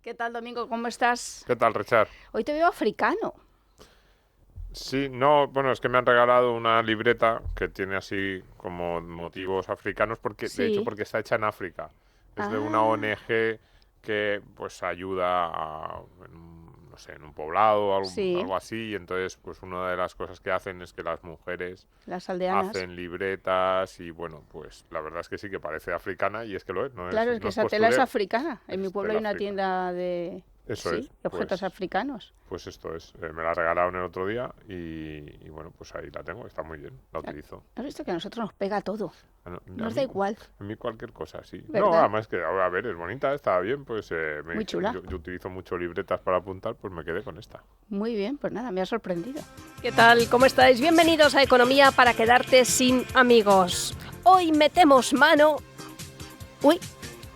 ¿Qué tal, Domingo? ¿Cómo estás? ¿Qué tal, Richard? Hoy te veo africano. Sí, no, bueno, es que me han regalado una libreta que tiene así como motivos africanos, de hecho, Sí. porque está hecha en África. Es de una Ah, ONG que pues ayuda no sé, en un poblado o sí, algo así, y entonces pues una de las cosas que hacen es que las mujeres las aldeanas. hacen libretas y bueno, pues la verdad es que sí que parece africana y es que lo es, Claro, es que no es esa tela es postureo, africana. En mi es pueblo hay tela una africana. tienda de, Eso sí, es, de objetos africanos. pues esto es, me la regalaron el otro día y bueno, pues ahí la tengo, está muy bien, la utilizo. ¿Has visto que a nosotros nos pega todo? A, no- Nos da igual, a mí cualquier cosa, sí. No, ¿verdad? además que, a ver, es bonita, está bien, pues Muy chula. yo utilizo mucho libretas para apuntar, pues me quedé con esta. Muy bien, pues nada, me ha sorprendido. ¿Qué tal? ¿Cómo estáis? Bienvenidos a Economía para quedarte sin amigos. Hoy metemos mano... Uy,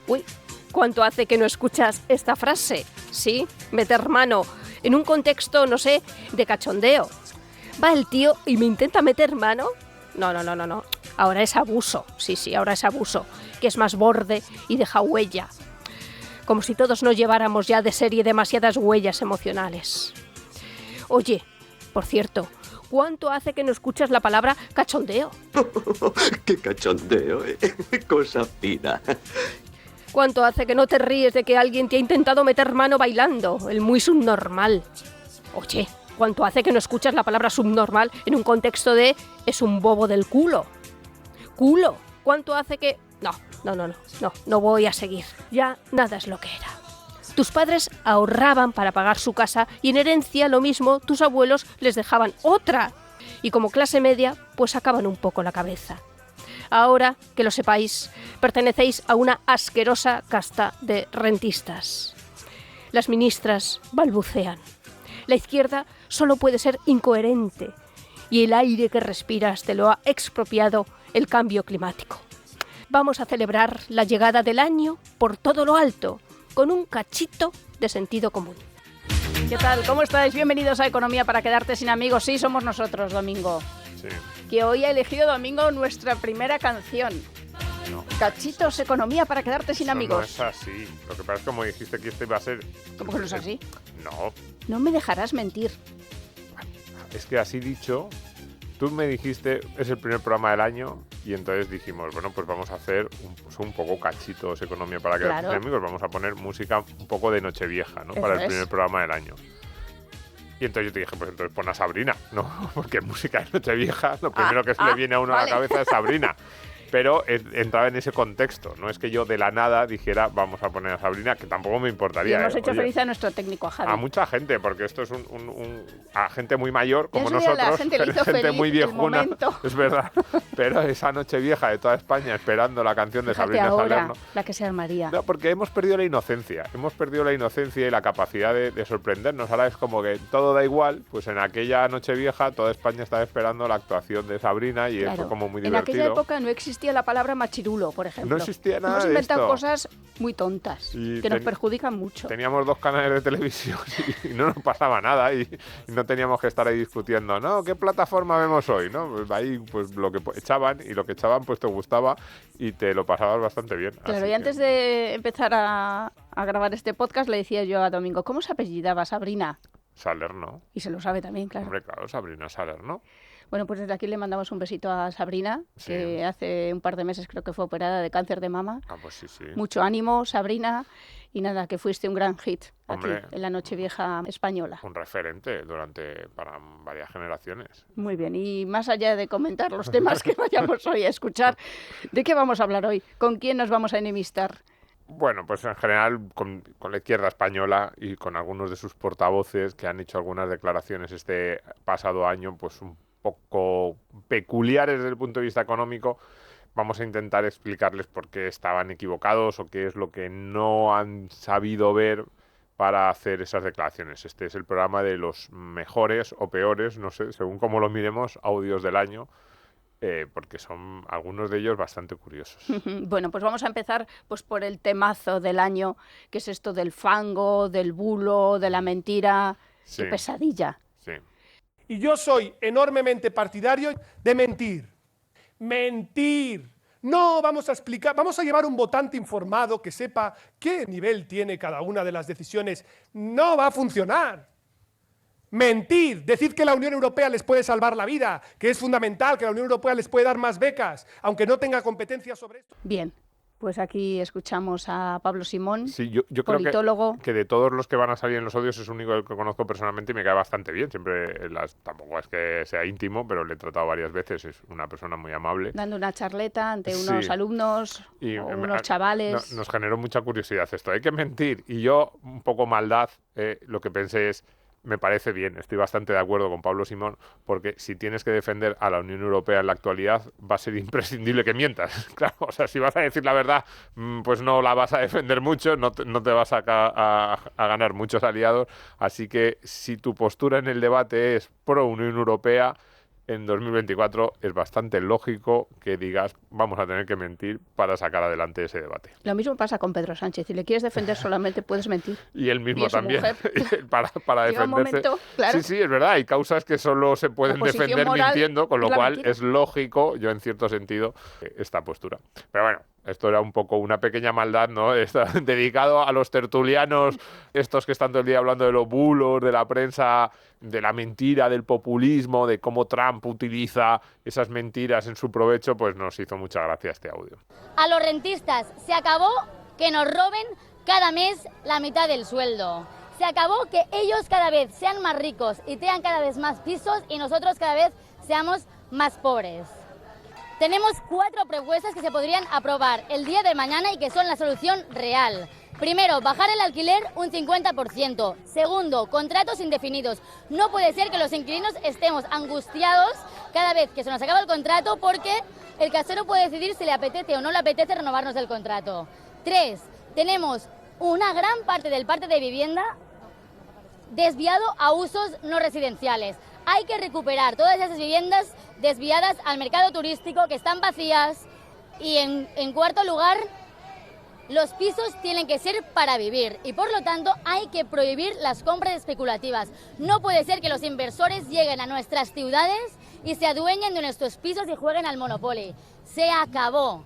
uy, ¿cuánto hace que no escuchas esta frase? Sí, meter mano en un contexto, no sé, de cachondeo. Va el tío y me intenta meter mano. No. Ahora es abuso. Sí, ahora es abuso. Que es más borde y deja huella. Como si todos nos lleváramos ya de serie demasiadas huellas emocionales. Oye, por cierto, ¿cuánto hace que no escuchas la palabra cachondeo? ¡Qué cachondeo! Cosa fina. ¿Cuánto hace que no te ríes de que alguien te ha intentado meter mano bailando? El muy subnormal. Oye, ¿cuánto hace que no escuchas la palabra subnormal en un contexto de es un bobo del culo? ¿Culo? ¿Cuánto hace que...? No voy a seguir. Ya nada es lo que era. Tus padres ahorraban para pagar su casa y en herencia lo mismo tus abuelos les dejaban otra. Y como clase media, pues sacaban un poco la cabeza. Ahora, que lo sepáis, pertenecéis a una asquerosa casta de rentistas. Las ministras balbucean. La izquierda solo puede ser incoherente y el aire que respiras te lo ha expropiado el cambio climático. Vamos a celebrar la llegada del año por todo lo alto, con un cachito de sentido común. ¿Qué tal? ¿Cómo estáis? Bienvenidos a Economía para quedarte sin amigos. Sí, somos nosotros, Domingo. Sí. Que hoy ha elegido, Domingo, nuestra primera canción. No. Cachitos, Economía para quedarte sin Eso amigos. no es así. Lo que pasa es que como dijiste que este iba a ser... ¿Cómo que no es así? No, No me dejarás mentir. es que así dicho, tú me dijiste, es el primer programa del año y entonces dijimos, bueno, pues vamos a hacer un poco cachitos Economía para quedarte Claro. sin amigos, vamos a poner música un poco de Nochevieja, ¿no? Eso Para el es. primer programa del año. Y entonces yo te dije, pues entonces pon a Sabrina, ¿no? Porque música de Nochevieja, lo primero que se le viene a uno a vale. la cabeza es Sabrina. Pero entraba en ese contexto, no es que yo de la nada dijera, vamos a poner a Sabrina, que tampoco me Y importaría. hemos hecho Oye, feliz a nuestro técnico, a Javi. a mucha gente, porque esto es a gente muy mayor, como Eso ya la nosotros, gente le hizo gente feliz muy el viejuna, momento. es verdad. Pero esa noche vieja de toda España esperando la canción de Fíjate Sabrina ahora, Salerno. la que se armaría. No, porque hemos perdido la inocencia y la capacidad de sorprendernos. Ahora es como que todo da igual, pues en aquella noche vieja toda España estaba esperando la actuación de Sabrina y Claro. fue como muy En divertido. aquella época no existía la palabra machirulo, por ejemplo. No existía nada Hemos de inventado esto. cosas muy tontas Y que nos perjudican mucho. Teníamos 2 canales de televisión y no nos pasaba nada y no teníamos que estar ahí discutiendo, no, ¿qué plataforma vemos hoy? ¿No? Pues ahí pues lo que echaban y lo que echaban pues te gustaba y te lo pasabas bastante bien. Claro, Así y que, antes de empezar a grabar este podcast le decía yo a Domingo, ¿cómo se apellidaba Sabrina? Salerno. Y se lo sabe también, claro. Hombre, claro, Sabrina Salerno. Bueno, pues desde aquí le mandamos un besito a Sabrina, Sí. que hace un par de meses creo que fue operada de cáncer de mama. Ah, pues sí, sí. Mucho ánimo, Sabrina, y nada, que fuiste un gran hit aquí, Hombre. en la Nochevieja española. Un referente para varias generaciones. Muy bien, y más allá de comentar los temas que vayamos hoy a escuchar, ¿de qué vamos a hablar hoy? ¿Con quién nos vamos a enemistar? Bueno, pues en general con la izquierda española y con algunos de sus portavoces que han hecho algunas declaraciones este pasado año, pues un poco peculiares desde el punto de vista económico. Vamos a intentar explicarles por qué estaban equivocados o qué es lo que no han sabido ver para hacer esas declaraciones. Este es el programa de los mejores o peores, no sé, según cómo lo miremos, audios del año. Porque son algunos de ellos bastante curiosos. Bueno, pues vamos a empezar pues por el temazo del año, que es esto del fango, del bulo, de la mentira. Sí. ¡Qué pesadilla! Sí. Y yo soy enormemente partidario de mentir. Mentir. No, vamos a llevar un votante informado que sepa qué nivel tiene cada una de las decisiones. No va a funcionar. Mentir, decir que la Unión Europea les puede salvar la vida, que es fundamental, que la Unión Europea les puede dar más becas, aunque no tenga competencia sobre esto. Bien, pues aquí escuchamos a Pablo Simón, Sí, yo creo politólogo. que de todos los que van a salir en los odios es el único que conozco personalmente y me cae bastante bien. Siempre, tampoco es que sea íntimo, pero le he tratado varias veces. Es una persona muy amable. Dando una charleta ante Sí. unos alumnos Y o unos chavales. Nos generó mucha curiosidad esto. Hay que mentir. Y yo, un poco maldad, lo que pensé es, me parece bien, estoy bastante de acuerdo con Pablo Simón, porque si tienes que defender a la Unión Europea en la actualidad, va a ser imprescindible que mientas. Claro, o sea, si vas a decir la verdad, pues no la vas a defender mucho, no te vas a ganar muchos aliados. Así que si tu postura en el debate es pro Unión Europea, en 2024 es bastante lógico que digas vamos a tener que mentir para sacar adelante ese debate. Lo mismo pasa con Pedro Sánchez. Si le quieres defender solamente puedes mentir. Y él mismo Y es su también, mujer. para Llega un defenderse. momento, claro. Sí, es verdad, hay causas que solo se pueden La posición defender moral mintiendo, con lo es la cual mentira. es lógico, yo en cierto sentido, esta postura. Pero bueno, esto era un poco una pequeña maldad, ¿no? Dedicado a los tertulianos, estos que están todo el día hablando de los bulos, de la prensa, de la mentira, del populismo, de cómo Trump utiliza esas mentiras en su provecho, pues nos hizo mucha gracia este audio. A los rentistas se acabó que nos roben cada mes la mitad del sueldo. Se acabó que ellos cada vez sean más ricos y tengan cada vez más pisos y nosotros cada vez seamos más pobres. Tenemos 4 propuestas que se podrían aprobar el día de mañana y que son la solución real. Primero, bajar el alquiler un 50%. Segundo, contratos indefinidos. No puede ser que los inquilinos estemos angustiados cada vez que se nos acaba el contrato porque el casero puede decidir si le apetece o no le apetece renovarnos el contrato. 3, tenemos una gran parte del parque de vivienda desviado a usos no residenciales. Hay que recuperar todas esas viviendas desviadas al mercado turístico que están vacías y en cuarto lugar, los pisos tienen que ser para vivir y por lo tanto hay que prohibir las compras especulativas. No puede ser que los inversores lleguen a nuestras ciudades y se adueñen de nuestros pisos y jueguen al Monopoly. Se acabó.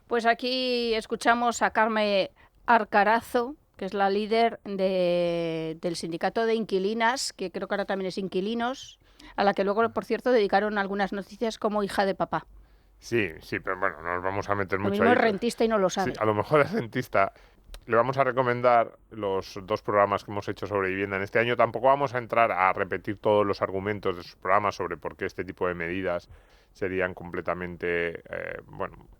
Pues aquí escuchamos a Carme Arcarazo, que es la líder del sindicato de inquilinas, que creo que ahora también es inquilinos, a la que luego, por cierto, dedicaron algunas noticias como hija de papá. Sí, pero bueno, nos vamos a meter Lo mucho mismo ahí. es rentista y no lo sabe. Sí, a lo mejor es rentista. Le vamos a recomendar los 2 programas que hemos hecho sobre vivienda en este año. Tampoco vamos a entrar a repetir todos los argumentos de sus programas sobre por qué este tipo de medidas serían completamente,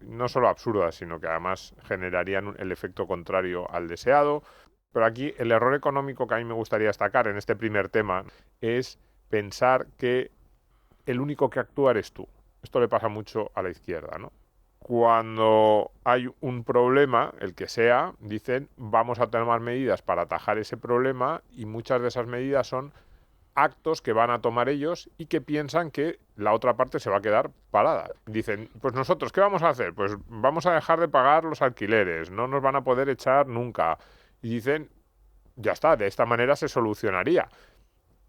no solo absurdas, sino que además generarían el efecto contrario al deseado. Pero aquí el error económico que a mí me gustaría destacar en este primer tema es pensar que el único que actúa eres tú. Esto le pasa mucho a la izquierda, ¿no? Cuando hay un problema, el que sea, dicen vamos a tomar medidas para atajar ese problema y muchas de esas medidas son actos que van a tomar ellos y que piensan que la otra parte se va a quedar parada. Dicen, pues nosotros, ¿qué vamos a hacer? Pues vamos a dejar de pagar los alquileres, no nos van a poder echar nunca. Y dicen, ya está, de esta manera se solucionaría.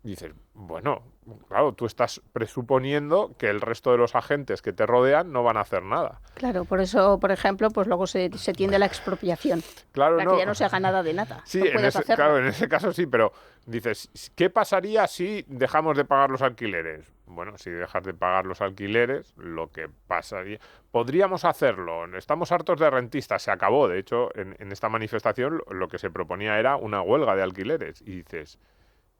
Y dices, bueno, claro, tú estás presuponiendo que el resto de los agentes que te rodean no van a hacer nada. Claro, por eso, por ejemplo, pues luego se tiende a la expropiación. Claro, Para que ya no se haga nada de nada. Sí, no puedes hacerlo. claro, en ese caso sí, pero dices, ¿qué pasaría si dejamos de pagar los alquileres? Bueno, si dejas de pagar los alquileres, lo que pasaría... Podríamos hacerlo, estamos hartos de rentistas, se acabó. De hecho, en esta manifestación lo que se proponía era una huelga de alquileres. Y dices,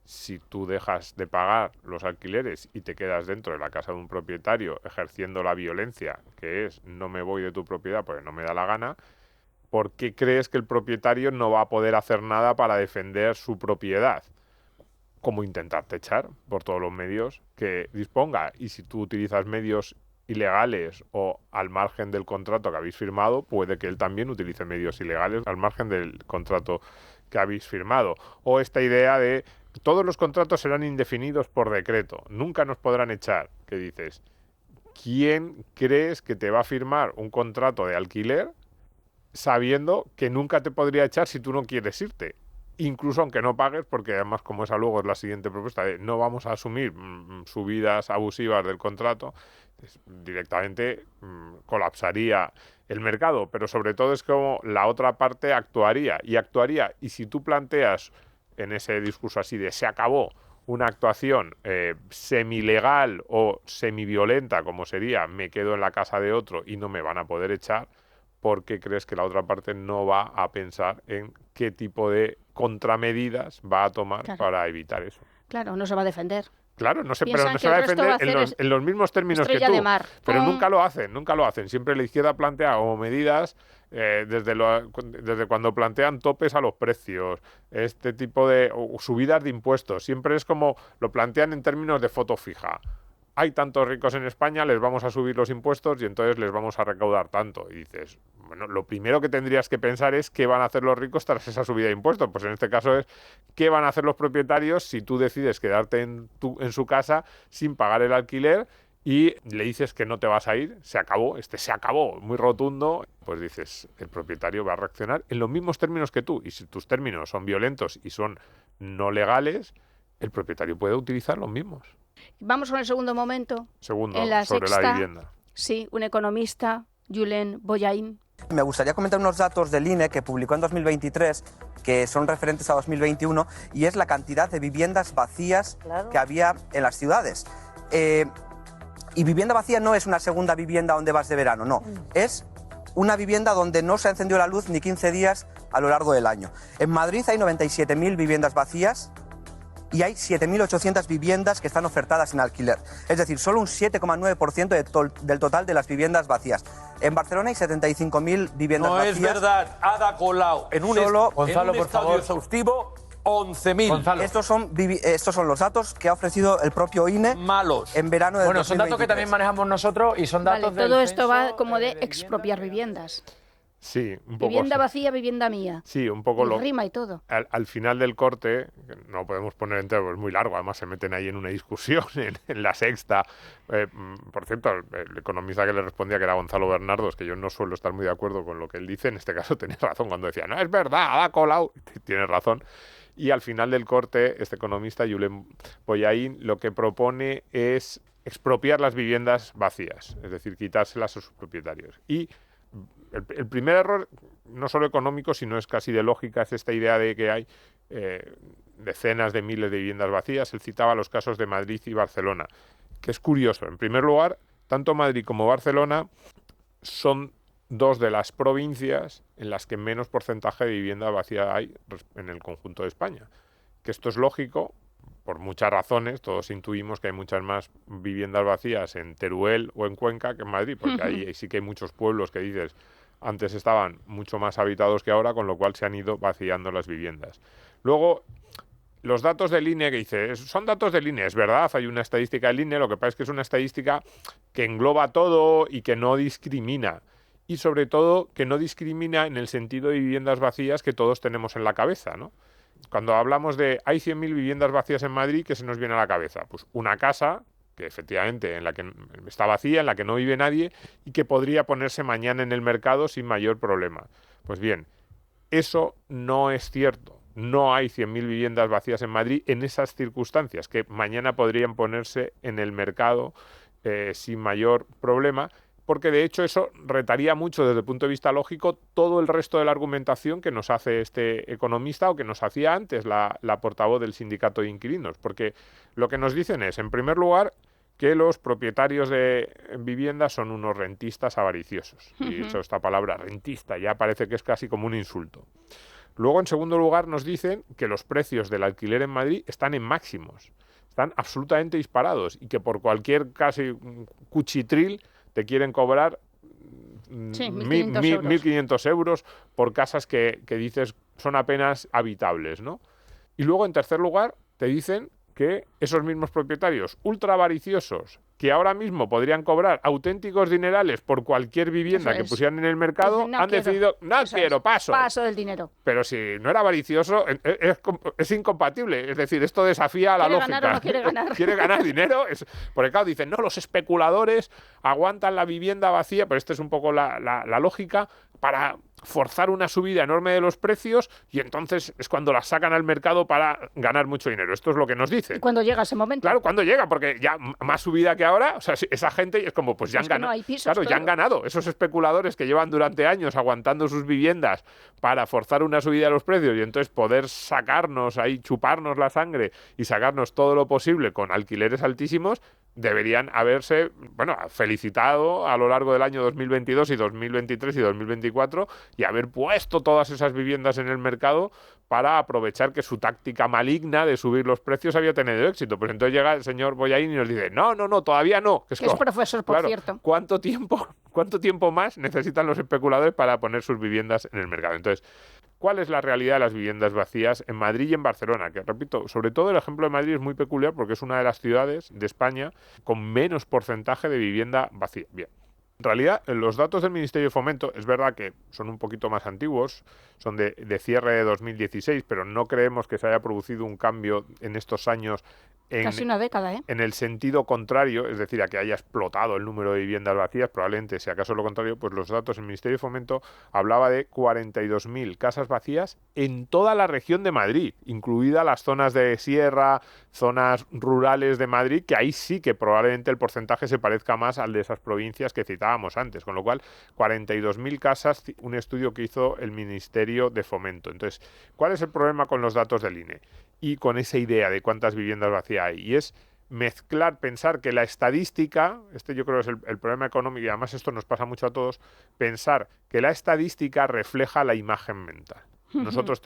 si tú dejas de pagar los alquileres y te quedas dentro de la casa de un propietario ejerciendo la violencia, que es no me voy de tu propiedad porque no me da la gana, ¿por qué crees que el propietario no va a poder hacer nada para defender su propiedad? Como intentarte echar por todos los medios que disponga. Y si tú utilizas medios ilegales o al margen del contrato que habéis firmado, puede que él también utilice medios ilegales al margen del contrato que habéis firmado. O esta idea de todos los contratos serán indefinidos por decreto, nunca nos podrán echar. ¿Qué dices? ¿Quién crees que te va a firmar un contrato de alquiler sabiendo que nunca te podría echar si tú no quieres irte? Incluso aunque no pagues, porque además, como esa luego es la siguiente propuesta, de no vamos a asumir subidas abusivas del contrato, Directamente colapsaría el mercado, pero sobre todo es como la otra parte actuaría, y si tú planteas en ese discurso así de se acabó una actuación semilegal o semiviolenta, como sería me quedo en la casa de otro y no me van a poder echar, ¿por qué crees que la otra parte no va a pensar en qué tipo de contramedidas va a tomar para evitar eso? Claro, no se va a defender. Claro, pero no se que va a el resto defender va a hacer en los mismos términos que estrella tú. de mar. Pero nunca lo hacen. Siempre la izquierda plantea como medidas desde cuando plantean topes a los precios, este tipo de subidas de impuestos. Siempre es como lo plantean en términos de foto fija. Hay tantos ricos en España, les vamos a subir los impuestos y entonces les vamos a recaudar tanto. Y dices, bueno, lo primero que tendrías que pensar es qué van a hacer los ricos tras esa subida de impuestos. Pues en este caso es qué van a hacer los propietarios si tú decides quedarte en su casa sin pagar el alquiler y le dices que no te vas a ir, se acabó, muy rotundo. Pues dices, el propietario va a reaccionar en los mismos términos que tú. Y si tus términos son violentos y son no legales, el propietario puede utilizar los mismos. Vamos con el segundo momento. Segundo, en la sobre Sexta, la vivienda. Sí, un economista, Julen Boyain. Me gustaría comentar unos datos del INE que publicó en 2023, que son referentes a 2021, y es la cantidad de viviendas vacías que había en las ciudades. Y vivienda vacía no es una segunda vivienda donde vas de verano, no. Es una vivienda donde no se ha encendido la luz ni 15 días a lo largo del año. En Madrid hay 97.000 viviendas vacías y hay 7.800 viviendas que están ofertadas en alquiler. Es decir, solo un 7,9% del total de las viviendas vacías. En Barcelona hay 75.000 viviendas vacías. No es verdad, Ada Colau. En un estadio exhaustivo, 11.000. Estos son los datos que ha ofrecido el propio INE en verano del 2023. Son datos que también manejamos nosotros y son datos del todo esto va como de expropiar viviendas. Sí, un poco. Vivienda vacía, vivienda mía. Sí, un poco y rima y todo. Al final del corte, no lo podemos poner entero, es muy largo, además se meten ahí en una discusión en la Sexta. Por cierto, el economista que le respondía, que era Gonzalo Bernardos, que yo no suelo estar muy de acuerdo con lo que él dice, en este caso tenía razón cuando decía, no, es verdad, Ada Colau, tiene razón. Y al final del corte, este economista, Julen Boyain, lo que propone es expropiar las viviendas vacías, es decir, quitárselas a sus propietarios. Y el primer error, no solo económico, sino es casi de lógica, es esta idea de que hay decenas de miles de viviendas vacías. Él citaba los casos de Madrid y Barcelona, que es curioso. En primer lugar, tanto Madrid como Barcelona son dos de las provincias en las que menos porcentaje de vivienda vacía hay en el conjunto de España. Que esto es lógico por muchas razones. Todos intuimos que hay muchas más viviendas vacías en Teruel o en Cuenca que en Madrid, porque ahí sí que hay muchos pueblos que dices antes estaban mucho más habitados que ahora, con lo cual se han ido vaciando las viviendas. Luego, los datos del INE, que dice, son datos del INE, es verdad, hay una estadística del INE, lo que pasa es que es una estadística que engloba todo y que no discrimina. Y sobre todo, que no discrimina en el sentido de viviendas vacías que todos tenemos en la cabeza, ¿no? Cuando hablamos de hay 100.000 viviendas vacías en Madrid, ¿qué se nos viene a la cabeza? Pues una casa que efectivamente en la que está vacía, en la que no vive nadie y que podría ponerse mañana en el mercado sin mayor problema. Pues bien, eso no es cierto. No hay 100.000 viviendas vacías en Madrid en esas circunstancias, que mañana podrían ponerse en el mercado sin mayor problema, porque de hecho eso retaría mucho desde el punto de vista lógico todo el resto de la argumentación que nos hace este economista o que nos hacía antes la portavoz del sindicato de inquilinos, porque lo que nos dicen es, en primer lugar, que los propietarios de viviendas son unos rentistas avariciosos. Y de hecho esta palabra rentista ya parece que es casi como un insulto. Luego, en segundo lugar, nos dicen que los precios del alquiler en Madrid están en máximos, están absolutamente disparados y que por cualquier casi cuchitril te quieren cobrar 1.500 euros por casas que dices son apenas habitables, ¿no? Y luego, en tercer lugar, te dicen que esos mismos propietarios ultra avariciosos, que ahora mismo podrían cobrar auténticos dinerales por cualquier vivienda que pusieran en el mercado, Dicen, han decidido, no quiero, paso. Paso del dinero. Pero si no era avaricioso, es incompatible. Es decir, esto desafía a la lógica. ¿Quiere ganar o no quiere ganar? ¿Quiere ganar dinero? Porque claro, dicen, no, los especuladores aguantan la vivienda vacía, pero esta es un poco la lógica para forzar una subida enorme de los precios y entonces es cuando las sacan al mercado para ganar mucho dinero. Esto es lo que nos dicen. ¿Y cuando llega ese momento? Claro, cuando llega, porque ya más subida que ahora, o sea, esa gente es como, pues ya han ganado. No hay pisos, claro, ya han ganado. Esos especuladores que llevan durante años aguantando sus viviendas para forzar una subida de los precios y entonces poder sacarnos ahí, chuparnos la sangre y sacarnos todo lo posible con alquileres altísimos, deberían haberse, bueno, felicitado a lo largo del año 2022 y 2023 y 2024 y haber puesto todas esas viviendas en el mercado para aprovechar que su táctica maligna de subir los precios había tenido éxito. Pues entonces llega el señor Bollaín y nos dice, no, todavía no. Que es profesor, por cierto. ¿Cuánto tiempo más necesitan los especuladores para poner sus viviendas en el mercado? Entonces, ¿cuál es la realidad de las viviendas vacías en Madrid y en Barcelona? Que, repito, sobre todo el ejemplo de Madrid es muy peculiar porque es una de las ciudades de España con menos porcentaje de vivienda vacía. Bien. En realidad, los datos del Ministerio de Fomento, es verdad que son un poquito más antiguos, son de cierre de 2016, pero no creemos que se haya producido un cambio en estos años casi una década, ¿eh? En el sentido contrario, es decir, a que haya explotado el número de viviendas vacías, probablemente, si acaso lo contrario, pues los datos del Ministerio de Fomento hablaba de 42.000 casas vacías en toda la región de Madrid, incluidas las zonas de sierra, zonas rurales de Madrid, que ahí sí que probablemente el porcentaje se parezca más al de esas provincias que citábamos antes, con lo cual 42.000 casas, un estudio que hizo el Ministerio de Fomento. Entonces, ¿cuál es el problema con los datos del INE? Y con esa idea de cuántas viviendas vacías hay. Y es pensar que la estadística, yo creo que es el problema económico, y además esto nos pasa mucho a todos, pensar que la estadística refleja la imagen mental. Nosotros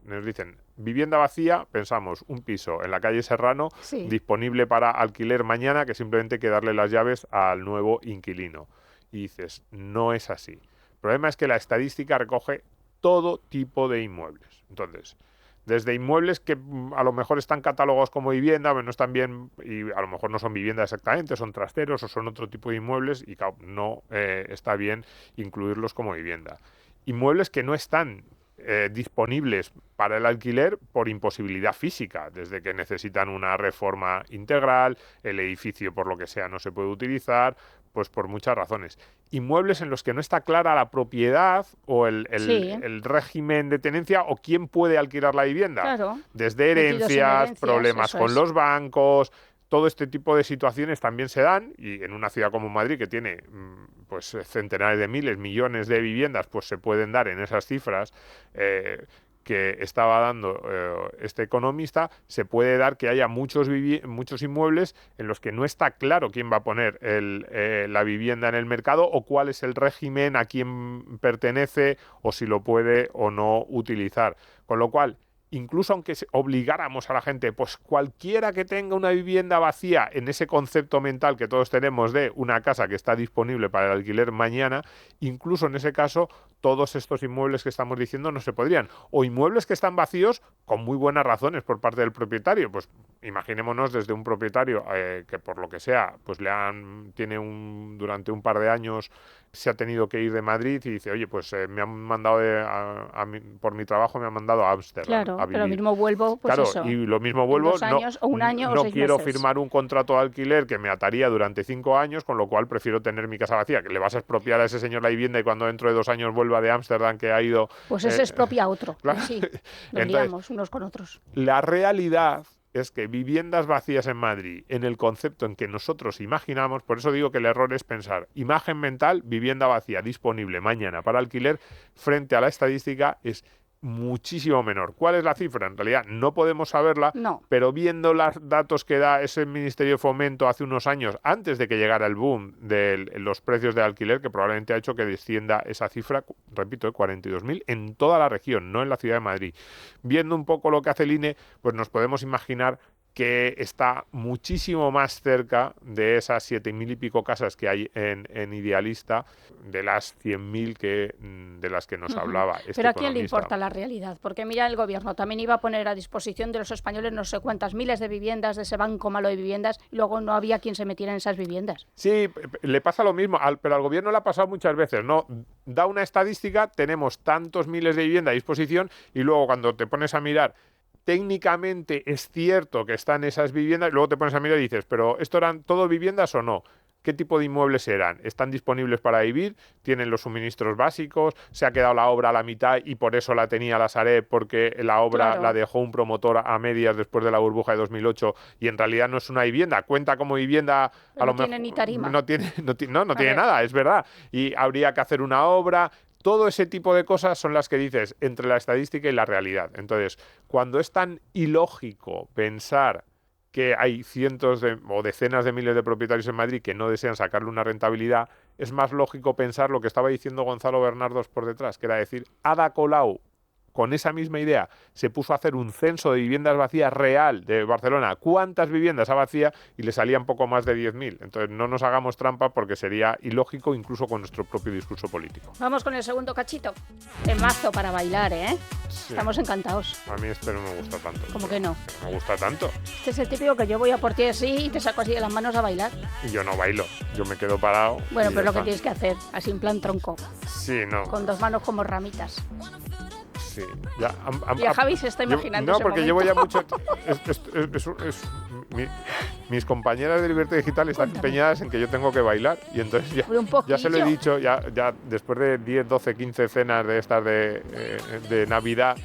nos dicen, vivienda vacía, pensamos, un piso en la calle Serrano, disponible para alquiler mañana, que simplemente hay que darle las llaves al nuevo inquilino. Y dices, no es así. El problema es que la estadística recoge todo tipo de inmuebles. Entonces, desde inmuebles que a lo mejor están catalogados como vivienda, pero no están bien, y a lo mejor no son viviendas exactamente, son trasteros o son otro tipo de inmuebles, y claro, no está bien incluirlos como vivienda. Inmuebles que no están disponibles para el alquiler por imposibilidad física, desde que necesitan una reforma integral, el edificio por lo que sea no se puede utilizar, pues por muchas razones. Inmuebles en los que no está clara la propiedad o el régimen de tenencia o quién puede alquilar la vivienda. Claro. Desde herencias, problemas con los bancos. Todo este tipo de situaciones también se dan, y en una ciudad como Madrid, que tiene pues centenares de miles, millones de viviendas, pues se pueden dar en esas cifras que estaba dando este economista, se puede dar que haya muchos inmuebles en los que no está claro quién va a poner la vivienda en el mercado o cuál es el régimen, a quién pertenece o si lo puede o no utilizar. Con lo cual, incluso aunque obligáramos a la gente, pues cualquiera que tenga una vivienda vacía en ese concepto mental que todos tenemos de una casa que está disponible para el alquiler mañana, incluso en ese caso todos estos inmuebles que estamos diciendo no se podrían. O inmuebles que están vacíos con muy buenas razones por parte del propietario. Pues imaginémonos desde un propietario que por lo que sea, pues durante un par de años se ha tenido que ir de Madrid y dice, oye, pues me han mandado por mi trabajo me han mandado a Ámsterdam. Claro, a vivir. pero lo mismo vuelvo, pues claro, eso. Y lo mismo vuelvo, 2 años, o un año, no o 6 quiero meses. firmar un contrato de alquiler que me ataría durante 5 años, con lo cual prefiero tener mi casa vacía, que le vas a expropiar a ese señor la vivienda y cuando dentro de 2 años vuelva de Ámsterdam que ha ido... Pues ese expropia a otro. Claro. Sí, nos liamos unos con otros. La realidad es que viviendas vacías en Madrid, en el concepto en que nosotros imaginamos, por eso digo que el error es pensar, imagen mental, vivienda vacía disponible mañana para alquiler, frente a la estadística es muchísimo menor. ¿Cuál es la cifra? En realidad no podemos saberla, pero viendo los datos que da ese Ministerio de Fomento hace unos años, antes de que llegara el boom de los precios de alquiler, que probablemente ha hecho que descienda esa cifra, repito, 42.000 en toda la región, no en la ciudad de Madrid. Viendo un poco lo que hace el INE, pues nos podemos imaginar que está muchísimo más cerca de esas 7.000 y pico casas que hay en Idealista, de las 100.000 de las que nos hablaba este Pero ¿a quién le economista? importa la realidad? Porque mira, el gobierno también iba a poner a disposición de los españoles no sé cuántas miles de viviendas, de ese banco malo de viviendas, y luego no había quien se metiera en esas viviendas. Sí, le pasa lo mismo, pero al gobierno le ha pasado muchas veces, ¿no? Da una estadística, tenemos tantos miles de viviendas a disposición, y luego cuando te pones a mirar, técnicamente es cierto que están esas viviendas, y luego te pones a mirar y dices, ¿pero esto eran todo viviendas o no? ¿Qué tipo de inmuebles eran? ¿Están disponibles para vivir? ¿Tienen los suministros básicos? ¿Se ha quedado la obra a la mitad y por eso la tenía la Sareb porque la obra la dejó un promotor a medias después de la burbuja de 2008 y en realidad no es una vivienda? Cuenta como vivienda, a lo mejor. No tiene ni tarima. No tiene nada, es verdad. Y habría que hacer una obra. Todo ese tipo de cosas son las que dices entre la estadística y la realidad. Entonces, cuando es tan ilógico pensar que hay cientos o decenas de miles de propietarios en Madrid que no desean sacarle una rentabilidad, es más lógico pensar lo que estaba diciendo Gonzalo Bernardos por detrás, que era decir, Ada Colau, con esa misma idea, se puso a hacer un censo de viviendas vacías real de Barcelona. ¿Cuántas viviendas ha vacía? Y le salían poco más de 10.000. Entonces, no nos hagamos trampa porque sería ilógico incluso con nuestro propio discurso político. Vamos con el segundo cachito. Temazo para bailar, ¿eh? Sí. Estamos encantados. A mí este no me gusta tanto. ¿Cómo que no? Me gusta tanto. Este es el típico que yo voy a por ti así y te saco así de las manos a bailar. Y yo no bailo. Yo me quedo parado. Bueno, pero ya lo que está. tienes que hacer, así en plan tronco. Sí, no. Con dos manos como ramitas. Sí. Ya, Y a Javi se está imaginando ese porque momento. llevo ya mucho... mis compañeras de Libertad Digital están empeñadas en que yo tengo que bailar y entonces ya se lo he dicho, ya después de 10, 12, 15 cenas de estas de Navidad,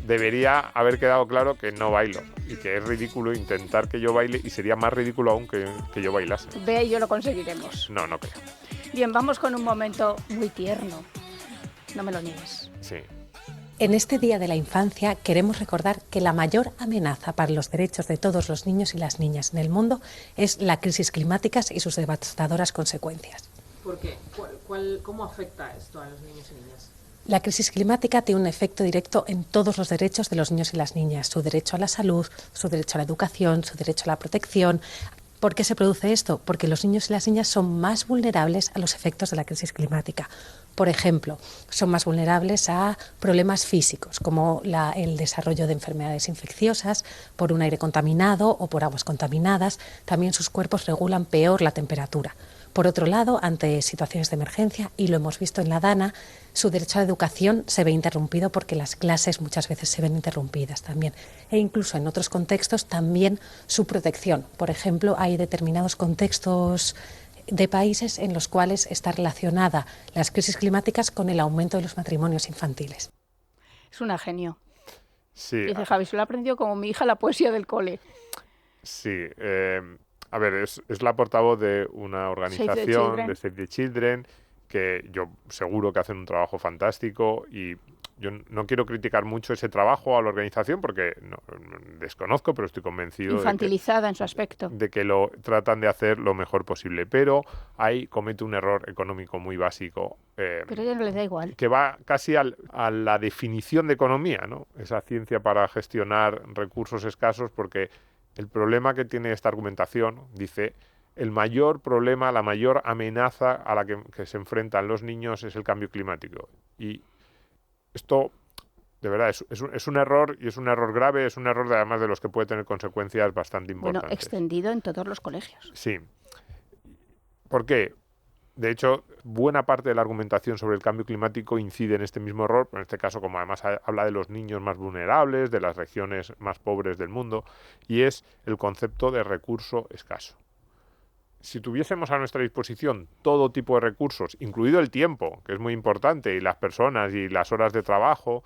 debería haber quedado claro que no bailo y que es ridículo intentar que yo baile y sería más ridículo aún que yo bailase. Ve y yo lo conseguiremos. No creo. Bien, vamos con un momento muy tierno. No me lo niegues. Sí. En este Día de la Infancia queremos recordar que la mayor amenaza para los derechos de todos los niños y las niñas en el mundo es la crisis climática y sus devastadoras consecuencias. ¿Por qué? ¿Cómo afecta esto a los niños y niñas? La crisis climática tiene un efecto directo en todos los derechos de los niños y las niñas, su derecho a la salud, su derecho a la educación, su derecho a la protección. ¿Por qué se produce esto? Porque los niños y las niñas son más vulnerables a los efectos de la crisis climática. Por ejemplo, son más vulnerables a problemas físicos, como el desarrollo de enfermedades infecciosas por un aire contaminado o por aguas contaminadas. También sus cuerpos regulan peor la temperatura. Por otro lado, ante situaciones de emergencia, y lo hemos visto en la DANA, su derecho a la educación se ve interrumpido porque las clases muchas veces se ven interrumpidas también. E incluso en otros contextos también su protección. Por ejemplo, hay determinados contextos de países en los cuales está relacionada las crisis climáticas con el aumento de los matrimonios infantiles. Es una genio. Sí. Dice Javi, se lo ha aprendido como mi hija la poesía del cole. Sí. A ver, es la portavoz de una organización de Save the Children que yo seguro que hacen un trabajo fantástico y yo no quiero criticar mucho ese trabajo a la organización porque no desconozco, pero estoy convencido infantilizada en su aspecto. De que lo tratan de hacer lo mejor posible, pero ahí comete un error económico muy básico. Pero a ella no les da igual. Que va casi a la definición de economía, ¿no? Esa ciencia para gestionar recursos escasos, porque el problema que tiene esta argumentación, dice, el mayor problema, la mayor amenaza a la que se enfrentan los niños es el cambio climático. Y esto, de verdad, es un error, y es un error grave, es un error además de los que puede tener consecuencias bastante importantes. Bueno, extendido en todos los colegios. Sí. ¿Por qué? De hecho, buena parte de la argumentación sobre el cambio climático incide en este mismo error, en este caso, como además habla de los niños más vulnerables, de las regiones más pobres del mundo, y es el concepto de recurso escaso. Si tuviésemos a nuestra disposición todo tipo de recursos, incluido el tiempo, que es muy importante, y las personas y las horas de trabajo,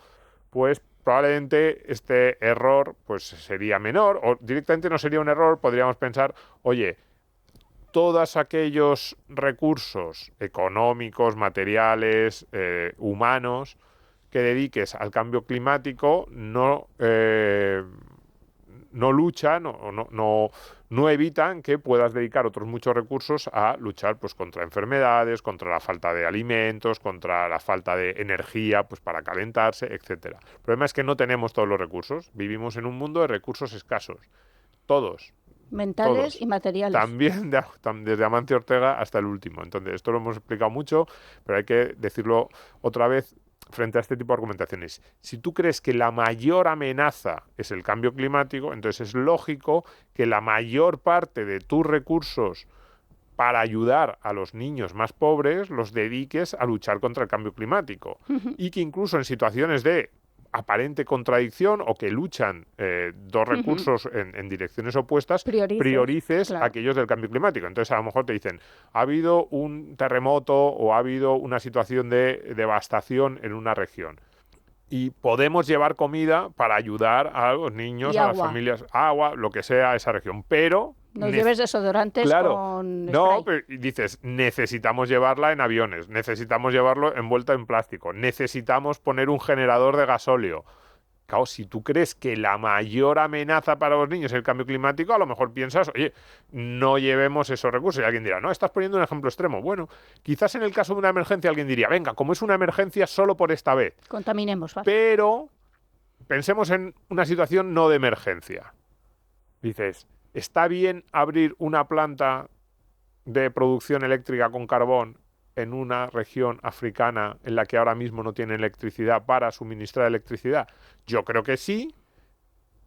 pues probablemente este error pues sería menor, o directamente no sería un error, podríamos pensar, oye, todos aquellos recursos económicos, materiales, humanos, que dediques al cambio climático no luchan o no evitan que puedas dedicar otros muchos recursos a luchar pues contra enfermedades, contra la falta de alimentos, contra la falta de energía pues para calentarse, etcétera. El problema es que no tenemos todos los recursos, vivimos en un mundo de recursos escasos, todos. Mentales Todos. y materiales. También desde Amancio Ortega hasta el último. Entonces, esto lo hemos explicado mucho, pero hay que decirlo otra vez frente a este tipo de argumentaciones. Si tú crees que la mayor amenaza es el cambio climático, entonces es lógico que la mayor parte de tus recursos para ayudar a los niños más pobres los dediques a luchar contra el cambio climático. Y que incluso en situaciones de aparente contradicción o que luchan dos recursos en direcciones opuestas, priorices aquellos del cambio climático. Entonces, a lo mejor te dicen, ha habido un terremoto o ha habido una situación de devastación en una región. Y podemos llevar comida para ayudar a los niños, a las familias, agua, lo que sea, a esa región. Pero no lleves desodorantes con spray. No, pero dices, necesitamos llevarla en aviones, necesitamos llevarlo envuelta en plástico, necesitamos poner un generador de gasóleo. Claro, si tú crees que la mayor amenaza para los niños es el cambio climático, a lo mejor piensas, oye, no llevemos esos recursos. Y alguien dirá, no, estás poniendo un ejemplo extremo. Bueno, quizás en el caso de una emergencia alguien diría, venga, como es una emergencia solo por esta vez. Contaminemos, ¿vale? Pero pensemos en una situación no de emergencia. Dices, ¿está bien abrir una planta de producción eléctrica con carbón en una región africana en la que ahora mismo no tiene electricidad para suministrar electricidad? Yo creo que sí,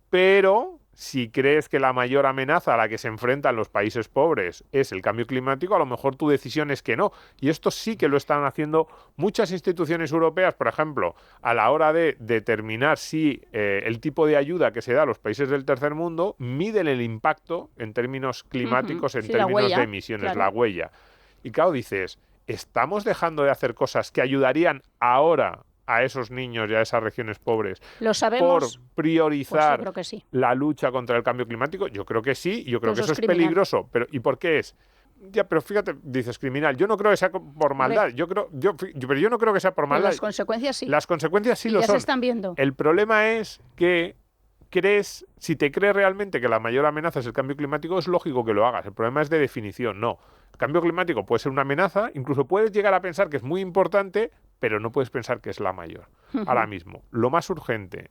pero si crees que la mayor amenaza a la que se enfrentan los países pobres es el cambio climático, a lo mejor tu decisión es que no. Y esto sí que lo están haciendo muchas instituciones europeas, por ejemplo, a la hora de determinar si el tipo de ayuda que se da a los países del tercer mundo miden el impacto en términos climáticos, en términos de emisiones, la huella. Y claro, dices, ¿estamos dejando de hacer cosas que ayudarían ahora a esos niños y a esas regiones pobres ¿Lo sabemos? por priorizar Pues yo creo que sí. la lucha contra el cambio climático? Yo creo que sí, yo creo que eso es peligroso. Pero ¿y por qué es? Ya, pero fíjate, dices criminal. Yo no creo que sea por maldad. Pero yo no creo que sea por maldad. Las consecuencias sí. Las consecuencias sí y lo ya son. se están viendo. El problema es que si te crees realmente que la mayor amenaza es el cambio climático, es lógico que lo hagas. El problema es de definición, no. El cambio climático puede ser una amenaza, incluso puedes llegar a pensar que es muy importante, pero no puedes pensar que es la mayor. Ahora mismo, lo más urgente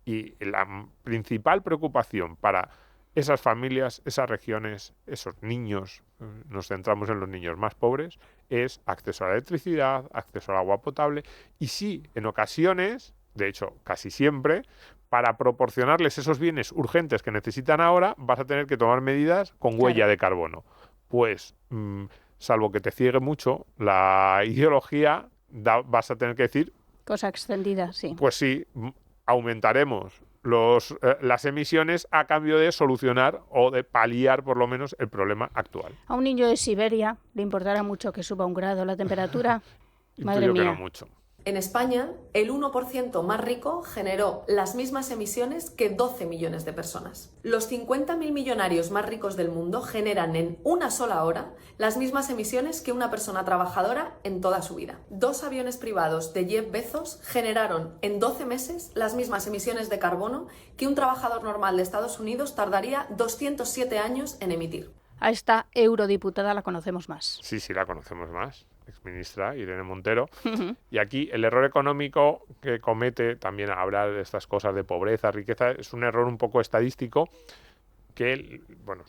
y la principal preocupación para esas familias, esas regiones, esos niños, nos centramos en los niños más pobres, es acceso a la electricidad, acceso al agua potable y sí, en ocasiones, de hecho casi siempre, para proporcionarles esos bienes urgentes que necesitan ahora, vas a tener que tomar medidas con huella de carbono. Pues, salvo que te ciegue mucho la ideología, vas a tener que decir... Cosa extendida, sí. Pues sí, aumentaremos las emisiones a cambio de solucionar o de paliar por lo menos el problema actual. A un niño de Siberia le importará mucho que suba 1 grado la temperatura. Madre mía. Que no mucho. En España, el 1% más rico generó las mismas emisiones que 12 millones de personas. Los 50.000 millonarios más ricos del mundo generan en una sola hora las mismas emisiones que una persona trabajadora en toda su vida. 2 aviones privados de Jeff Bezos generaron en 12 meses las mismas emisiones de carbono que un trabajador normal de Estados Unidos tardaría 207 años en emitir. A esta eurodiputada la conocemos más. Sí, la conocemos más. Exministra Irene Montero. Y aquí el error económico que comete, también hablar de estas cosas de pobreza, riqueza, es un error un poco estadístico que, bueno,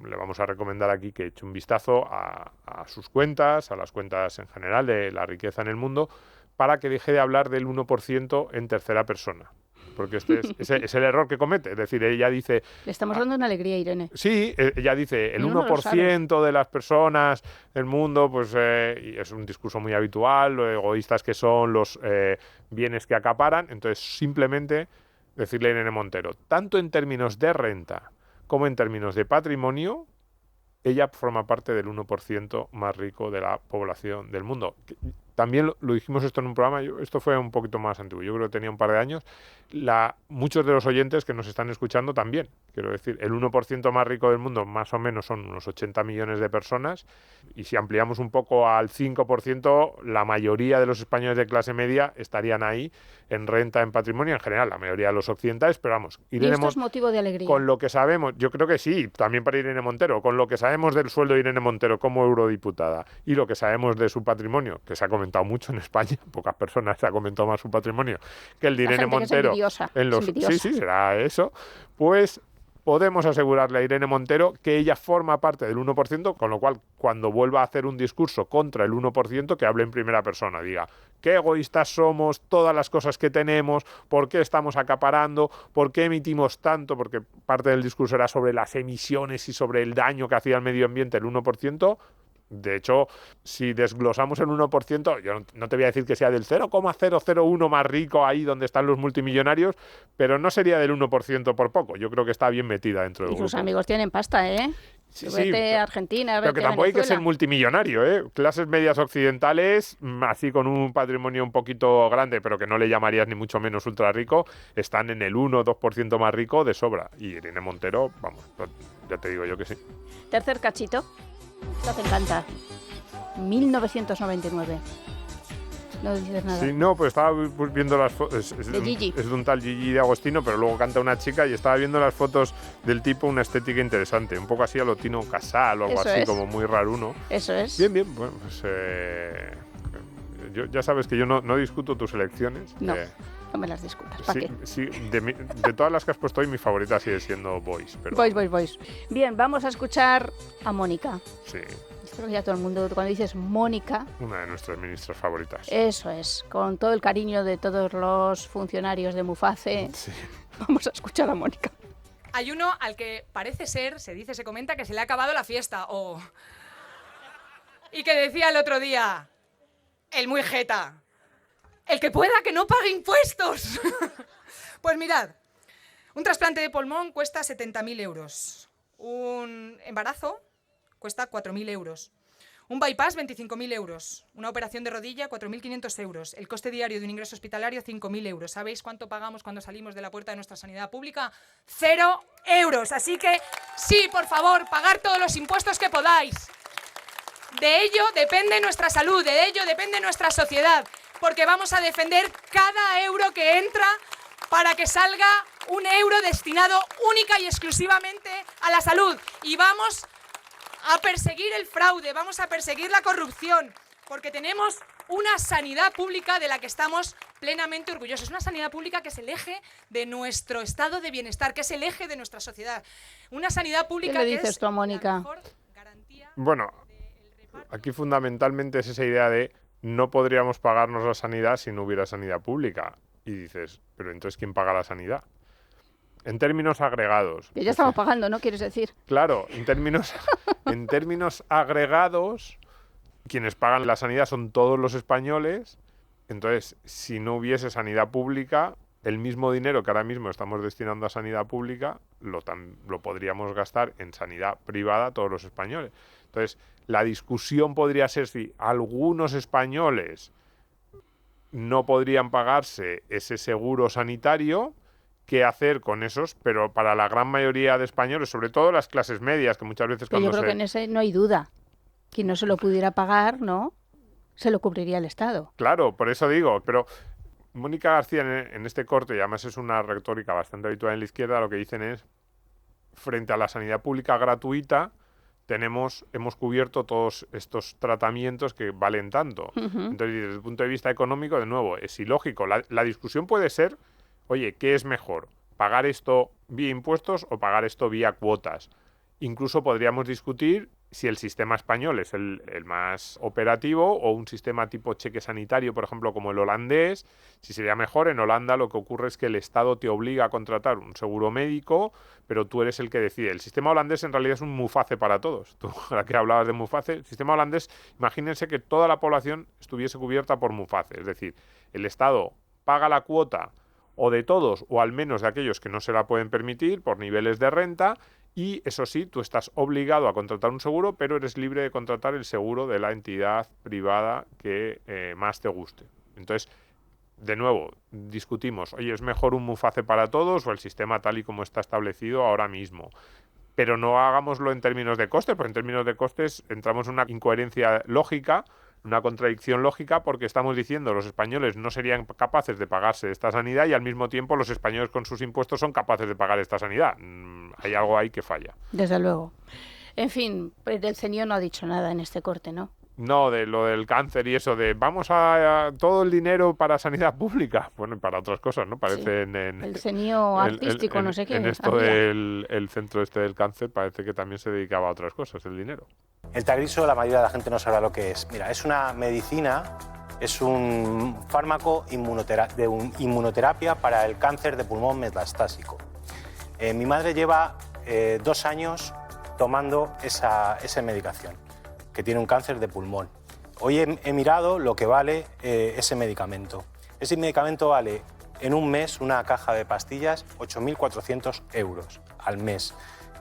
le vamos a recomendar aquí que eche un vistazo a sus cuentas, a las cuentas en general de la riqueza en el mundo, para que deje de hablar del 1% en tercera persona. Porque es el error que comete. Es decir, ella dice... Le estamos dando una alegría, Irene. Sí, ella dice, el 1% de las personas del mundo, pues y es un discurso muy habitual, lo egoístas que son, los bienes que acaparan. Entonces, simplemente decirle a Irene Montero, tanto en términos de renta como en términos de patrimonio, ella forma parte del 1% más rico de la población del mundo. También lo dijimos esto en un programa, esto fue un poquito más antiguo, yo creo que tenía un par de años. Muchos de los oyentes que nos están escuchando también, quiero decir, el 1% más rico del mundo más o menos son unos 80 millones de personas, y si ampliamos un poco al 5%, la mayoría de los españoles de clase media estarían ahí en renta, en patrimonio, en general, la mayoría de los occidentales, pero vamos. ¿Y esto es motivo de alegría? Con lo que sabemos, yo creo que sí, también para Irene Montero, con lo que sabemos del sueldo de Irene Montero como eurodiputada y lo que sabemos de su patrimonio, que se ha comentado mucho en España, pocas personas se ha comentado más su patrimonio que el de Irene Montero. Sí, será eso. Pues podemos asegurarle a Irene Montero que ella forma parte del 1%, con lo cual cuando vuelva a hacer un discurso contra el 1%, que hable en primera persona, diga qué egoístas somos, todas las cosas que tenemos, por qué estamos acaparando, por qué emitimos tanto, porque parte del discurso era sobre las emisiones y sobre el daño que hacía al medio ambiente el 1%, De hecho, si desglosamos el 1%, yo no te voy a decir que sea del 0,001 más rico ahí donde están los multimillonarios, pero no sería del 1% por poco. Yo creo que está bien metida dentro del grupo. Y sus grupo. amigos tienen pasta, ¿eh? Sí, vete a Argentina, pero que tampoco hay que ser multimillonario, ¿eh? Clases medias occidentales, así con un patrimonio un poquito grande, pero que no le llamarías ni mucho menos ultra rico, están en el 1 o 2% más rico de sobra. Y Irene Montero, vamos, ya te digo yo que sí. Tercer cachito. Esto te encanta. 1999. No dices nada. Sí, no, pues estaba viendo las fotos. De Gigi. Es de un tal Gigi de Agostino, pero luego canta una chica y estaba viendo las fotos del tipo, una estética interesante. Un poco así a lo Tino Casal o algo Eso así, es. como muy raruno. Eso es. Bien. Bueno, pues ya sabes que yo no discuto tus elecciones. No. No me las discutas. ¿Para qué? Sí, de todas las que has puesto hoy, mi favorita sigue siendo Voice. Pero... Voice. Bien, vamos a escuchar a Mónica. Sí. Creo que ya todo el mundo, cuando dices Mónica... Una de nuestras ministras favoritas. Eso es, con todo el cariño de todos los funcionarios de Muface. Sí. Vamos a escuchar a Mónica. Hay uno al que parece ser, se dice, se comenta que se le ha acabado la fiesta, y que decía el otro día, el muy jeta, el que pueda que no pague impuestos. Pues mirad, un trasplante de pulmón cuesta 70.000 euros, un embarazo cuesta 4.000 euros, un bypass 25.000 euros, una operación de rodilla 4.500 euros, el coste diario de un ingreso hospitalario 5.000 euros. ¿Sabéis cuánto pagamos cuando salimos de la puerta de nuestra sanidad pública? 0 euros. Así que sí, por favor, pagar todos los impuestos que podáis. De ello depende nuestra salud, de ello depende nuestra sociedad, porque vamos a defender cada euro que entra para que salga un euro destinado única y exclusivamente a la salud. Y vamos a perseguir el fraude, vamos a perseguir la corrupción, porque tenemos una sanidad pública de la que estamos plenamente orgullosos. Una sanidad pública que es el eje de nuestro estado de bienestar, que es el eje de nuestra sociedad. Una sanidad pública ¿Qué le que dices es tú a Mónica? Bueno, aquí fundamentalmente es esa idea de no podríamos pagarnos la sanidad si no hubiera sanidad pública. Y dices, pero entonces ¿quién paga la sanidad? En términos agregados. Que ya estamos pagando, ¿no? ¿Quieres decir? Claro, en términos agregados, quienes pagan la sanidad son todos los españoles. Entonces, si no hubiese sanidad pública, el mismo dinero que ahora mismo estamos destinando a sanidad pública lo podríamos gastar en sanidad privada todos los españoles. Entonces, la discusión podría ser si algunos españoles no podrían pagarse ese seguro sanitario. ¿Qué hacer con esos? Pero para la gran mayoría de españoles, sobre todo las clases medias, que muchas veces Pero yo creo que en ese no hay duda. Quien no se lo pudiera pagar, ¿no? Se lo cubriría el Estado. Claro, por eso digo, pero Mónica García en este corte, y además es una retórica bastante habitual en la izquierda, lo que dicen es, frente a la sanidad pública gratuita, hemos cubierto todos estos tratamientos que valen tanto. Entonces, desde el punto de vista económico, de nuevo, es ilógico. La discusión puede ser, oye, ¿qué es mejor? ¿Pagar esto vía impuestos o pagar esto vía cuotas? Incluso podríamos discutir si el sistema español es el más operativo o un sistema tipo cheque sanitario, por ejemplo, como el holandés. Si sería mejor, en Holanda lo que ocurre es que el Estado te obliga a contratar un seguro médico, pero tú eres el que decide. El sistema holandés en realidad es un Muface para todos. Tú, ahora que hablabas de Muface, el sistema holandés, imagínense que toda la población estuviese cubierta por Muface. Es decir, el Estado paga la cuota o de todos, o al menos de aquellos que no se la pueden permitir por niveles de renta, y eso sí, tú estás obligado a contratar un seguro, pero eres libre de contratar el seguro de la entidad privada que más te guste. Entonces, de nuevo, discutimos, oye, ¿es mejor un Muface para todos o el sistema tal y como está establecido ahora mismo? Pero no hagámoslo en términos de costes, porque en términos de costes entramos en una incoherencia lógica, una contradicción lógica, porque estamos diciendo los españoles no serían capaces de pagarse esta sanidad y al mismo tiempo los españoles con sus impuestos son capaces de pagar esta sanidad. Hay algo ahí que falla. Desde luego. En fin, pues del CENIO no ha dicho nada en este corte, ¿no? No, de lo del cáncer y eso, de vamos a todo el dinero para sanidad pública. Bueno, y para otras cosas, ¿no? Parece sí. El CENIO artístico, no sé qué. En esto del centro del cáncer parece que también se dedicaba a otras cosas, el dinero. El Tagrisso, la mayoría de la gente no sabrá lo que es. Mira, es una medicina, es un fármaco de inmunoterapia para el cáncer de pulmón metastásico. Mi madre lleva 2 años tomando esa medicación. que tiene un cáncer de pulmón. Hoy he mirado lo que vale ese medicamento. Ese medicamento vale en un mes, una caja de pastillas, 8.400 euros al mes.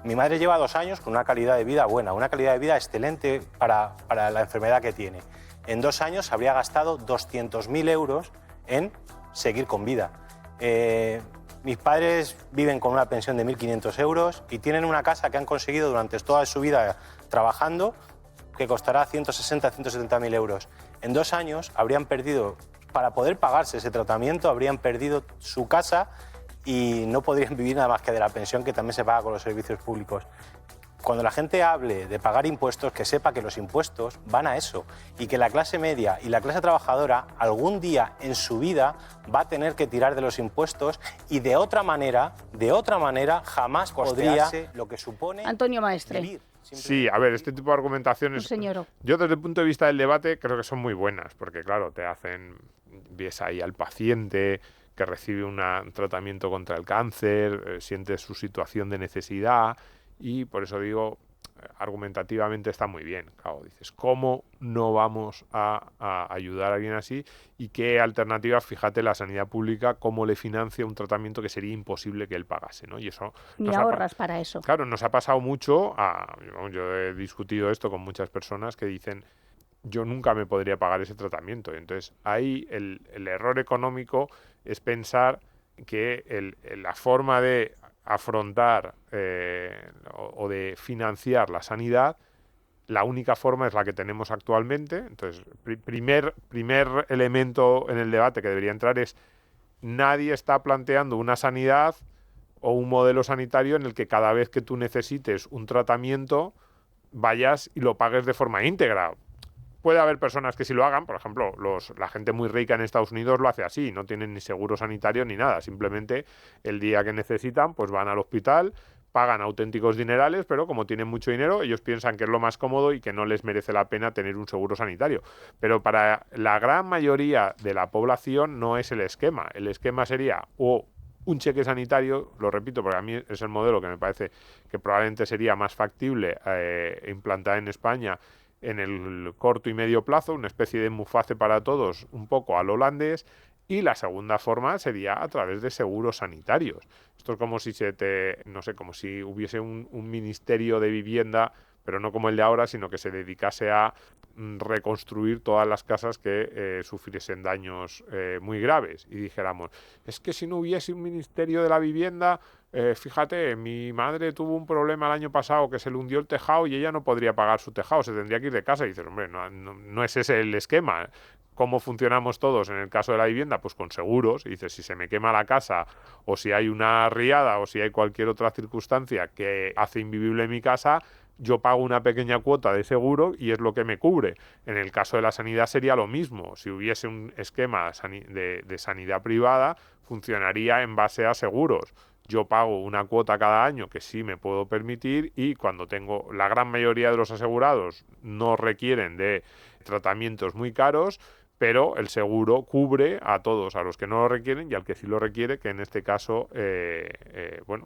Mi madre lleva 2 años con una calidad de vida buena, una calidad de vida excelente para la enfermedad que tiene. En 2 años habría gastado 200.000 euros en seguir con vida. Mis padres viven con una pensión de 1.500 euros y tienen una casa que han conseguido durante toda su vida trabajando que costará 160.000-170.000 euros. En 2 años habrían perdido, para poder pagarse ese tratamiento, habrían perdido su casa y no podrían vivir nada más que de la pensión que también se paga con los servicios públicos. Cuando la gente hable de pagar impuestos, que sepa que los impuestos van a eso y que la clase media y la clase trabajadora algún día en su vida va a tener que tirar de los impuestos y de otra manera jamás podría lo que supone Antonio Maestre. vivir. Sí, a ver, este tipo de argumentaciones, yo desde el punto de vista del debate creo que son muy buenas, porque claro, ves ahí al paciente que recibe un tratamiento contra el cáncer, sientes su situación de necesidad y por eso digo, argumentativamente está muy bien. Claro, dices, ¿cómo no vamos a ayudar a alguien así? ¿Y qué alternativas? Fíjate, la sanidad pública, cómo le financia un tratamiento que sería imposible que él pagase, ¿no? Y eso ni ahorras para eso. Claro, nos ha pasado mucho, yo he discutido esto con muchas personas que dicen, yo nunca me podría pagar ese tratamiento. Entonces, ahí el error económico es pensar que la forma de afrontar o de financiar la sanidad, la única forma es la que tenemos actualmente. Entonces, primer elemento en el debate que debería entrar es: nadie está planteando una sanidad o un modelo sanitario en el que cada vez que tú necesites un tratamiento vayas y lo pagues de forma íntegra. Puede haber personas que sí lo hagan, por ejemplo, la gente muy rica en Estados Unidos lo hace así, no tienen ni seguro sanitario ni nada, simplemente el día que necesitan pues van al hospital, pagan auténticos dinerales, pero como tienen mucho dinero, ellos piensan que es lo más cómodo y que no les merece la pena tener un seguro sanitario. Pero para la gran mayoría de la población no es el esquema. El esquema sería o un cheque sanitario, lo repito porque a mí es el modelo que me parece que probablemente sería más factible implantar en España en el corto y medio plazo, una especie de Muface para todos, un poco al holandés, y la segunda forma sería a través de seguros sanitarios. Esto es como si como si hubiese un ministerio de vivienda, pero no como el de ahora, sino que se dedicase a reconstruir todas las casas que sufriesen daños muy graves. Y dijéramos, es que si no hubiese un ministerio de la vivienda, fíjate, mi madre tuvo un problema el año pasado que se le hundió el tejado y ella no podría pagar su tejado, se tendría que ir de casa. Y dices, hombre, no es ese el esquema. ¿Cómo funcionamos todos en el caso de la vivienda? Pues con seguros. Y dices, si se me quema la casa o si hay una riada o si hay cualquier otra circunstancia que hace invivible mi casa, yo pago una pequeña cuota de seguro y es lo que me cubre. En el caso de la sanidad sería lo mismo. Si hubiese un esquema de sanidad privada, funcionaría en base a seguros. Yo pago una cuota cada año que sí me puedo permitir y cuando tengo la gran mayoría de los asegurados no requieren de tratamientos muy caros, pero el seguro cubre a todos, a los que no lo requieren y al que sí lo requiere, que en este caso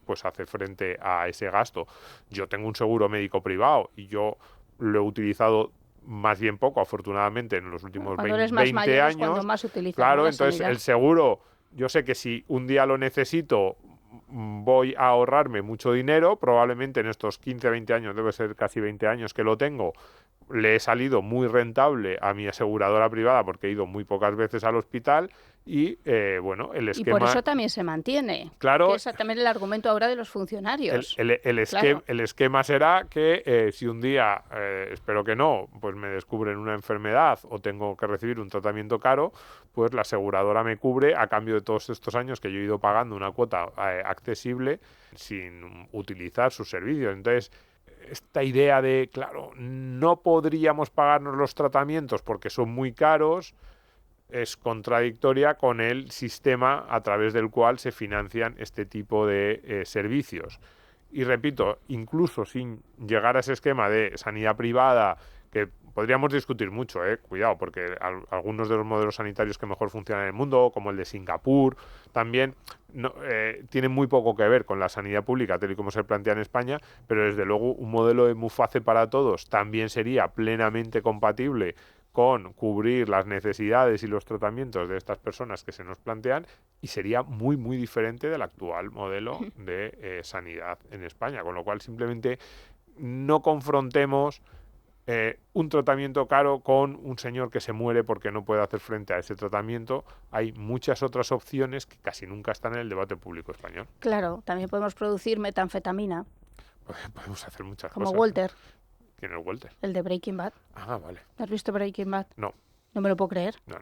pues hace frente a ese gasto. Yo tengo un seguro médico privado y yo lo he utilizado más bien poco, afortunadamente, en los últimos 20 años. Cuando más utilizas, claro, ¿no? Entonces el seguro, yo sé que si un día lo necesito, voy a ahorrarme mucho dinero, probablemente en estos 15, 20 años, debe ser casi 20 años que lo tengo, le he salido muy rentable a mi aseguradora privada porque he ido muy pocas veces al hospital y, el esquema... Y por eso también se mantiene. Claro. Que es también el argumento ahora de los funcionarios. El esquema será que si un día, espero que no, pues me descubren una enfermedad o tengo que recibir un tratamiento caro, pues la aseguradora me cubre a cambio de todos estos años que yo he ido pagando una cuota accesible sin utilizar sus servicios. Entonces, esta idea de, claro, no podríamos pagarnos los tratamientos porque son muy caros, es contradictoria con el sistema a través del cual se financian este tipo de servicios. Y repito, incluso sin llegar a ese esquema de sanidad privada, que podríamos discutir mucho, cuidado, porque algunos de los modelos sanitarios que mejor funcionan en el mundo, como el de Singapur, también tienen muy poco que ver con la sanidad pública, tal y como se plantea en España, pero desde luego un modelo de Muface para todos también sería plenamente compatible con cubrir las necesidades y los tratamientos de estas personas que se nos plantean, y sería muy, muy diferente del actual modelo de sanidad en España, con lo cual simplemente no confrontemos un tratamiento caro con un señor que se muere porque no puede hacer frente a ese tratamiento. Hay muchas otras opciones que casi nunca están en el debate público español. Claro, también podemos producir metanfetamina. Podemos hacer muchas como cosas. Como Walter. ¿Quién es Walter? El de Breaking Bad. Ah, vale. ¿Has visto Breaking Bad? No. No me lo puedo creer. No.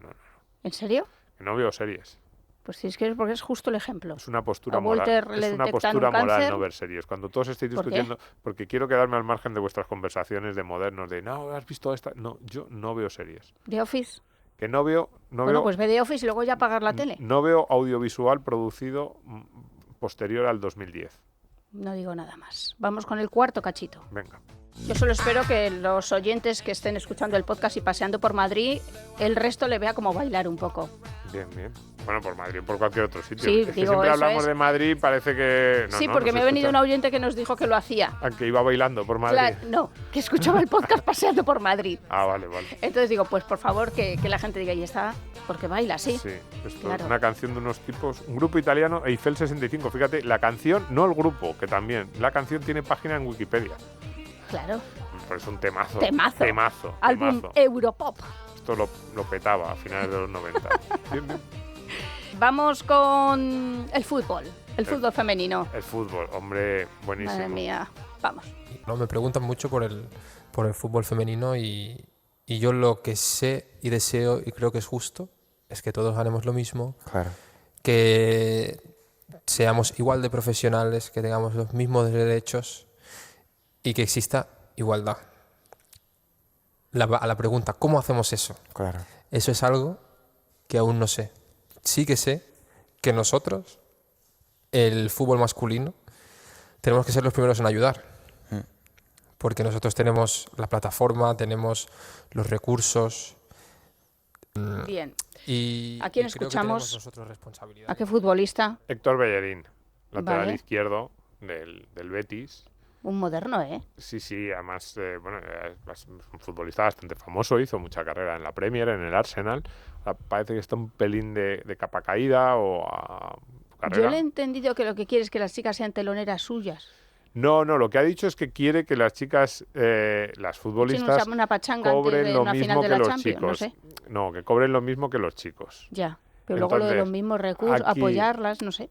¿En serio? Que no veo series. Pues sí, es que porque es justo el ejemplo. Es una postura moral. Es una postura moral no ver series. Cuando todos estéis discutiendo, porque quiero quedarme al margen de vuestras conversaciones de modernos, de no, ¿has visto esta? No, yo no veo series. ¿The Office? Que no veo... pues ve The Office y luego ya apagar la tele. No veo audiovisual producido posterior al 2010. No digo nada más. Vamos con el cuarto cachito. Venga. Yo solo espero que los oyentes que estén escuchando el podcast y paseando por Madrid, el resto le vea como bailar un poco. Bien. Bueno, por Madrid o por cualquier otro sitio. Sí, es que siempre hablamos de Madrid, parece que... No, sí, porque me ha venido un oyente que nos dijo que lo hacía. Que iba bailando por Madrid. Claro, no, que escuchaba el podcast paseando por Madrid. Ah, vale. Entonces digo, pues por favor que la gente diga, y está, porque baila, sí. Sí, esto es una canción de unos tipos, un grupo italiano, Eiffel 65. Fíjate, la canción, no el grupo, que también. La canción tiene página en Wikipedia. Claro. Pues es un temazo. Temazo. Álbum Europop. Esto lo petaba a finales de los 90. Bien. Vamos con el fútbol. El fútbol femenino. El fútbol, hombre, buenísimo. Madre mía, vamos. No, me preguntan mucho por el fútbol femenino y yo lo que sé y deseo y creo que es justo es que todos ganemos lo mismo. Claro. Que seamos igual de profesionales, que tengamos los mismos derechos y que exista igualdad. A la pregunta, ¿cómo hacemos eso? Claro. Eso es algo que aún no sé. Sí que sé que nosotros, el fútbol masculino, tenemos que ser los primeros en ayudar. Porque nosotros tenemos la plataforma, tenemos los recursos. Bien. Y ¿A quién escuchamos? ¿A qué futbolista? Héctor Bellerín, lateral izquierdo del Betis. Un moderno, ¿eh? Sí, además, es un futbolista bastante famoso, hizo mucha carrera en la Premier, en el Arsenal. Parece que está un pelín de capa caída o a carrera. Yo le he entendido que lo que quiere es que las chicas sean teloneras suyas. No, lo que ha dicho es que quiere que las chicas, las futbolistas, una pachanga cobren lo una mismo final de que la los Champions, chicos. No sé. No, que cobren lo mismo que los chicos. Ya, pero entonces, luego lo de los mismos recursos, apoyarlas, no sé.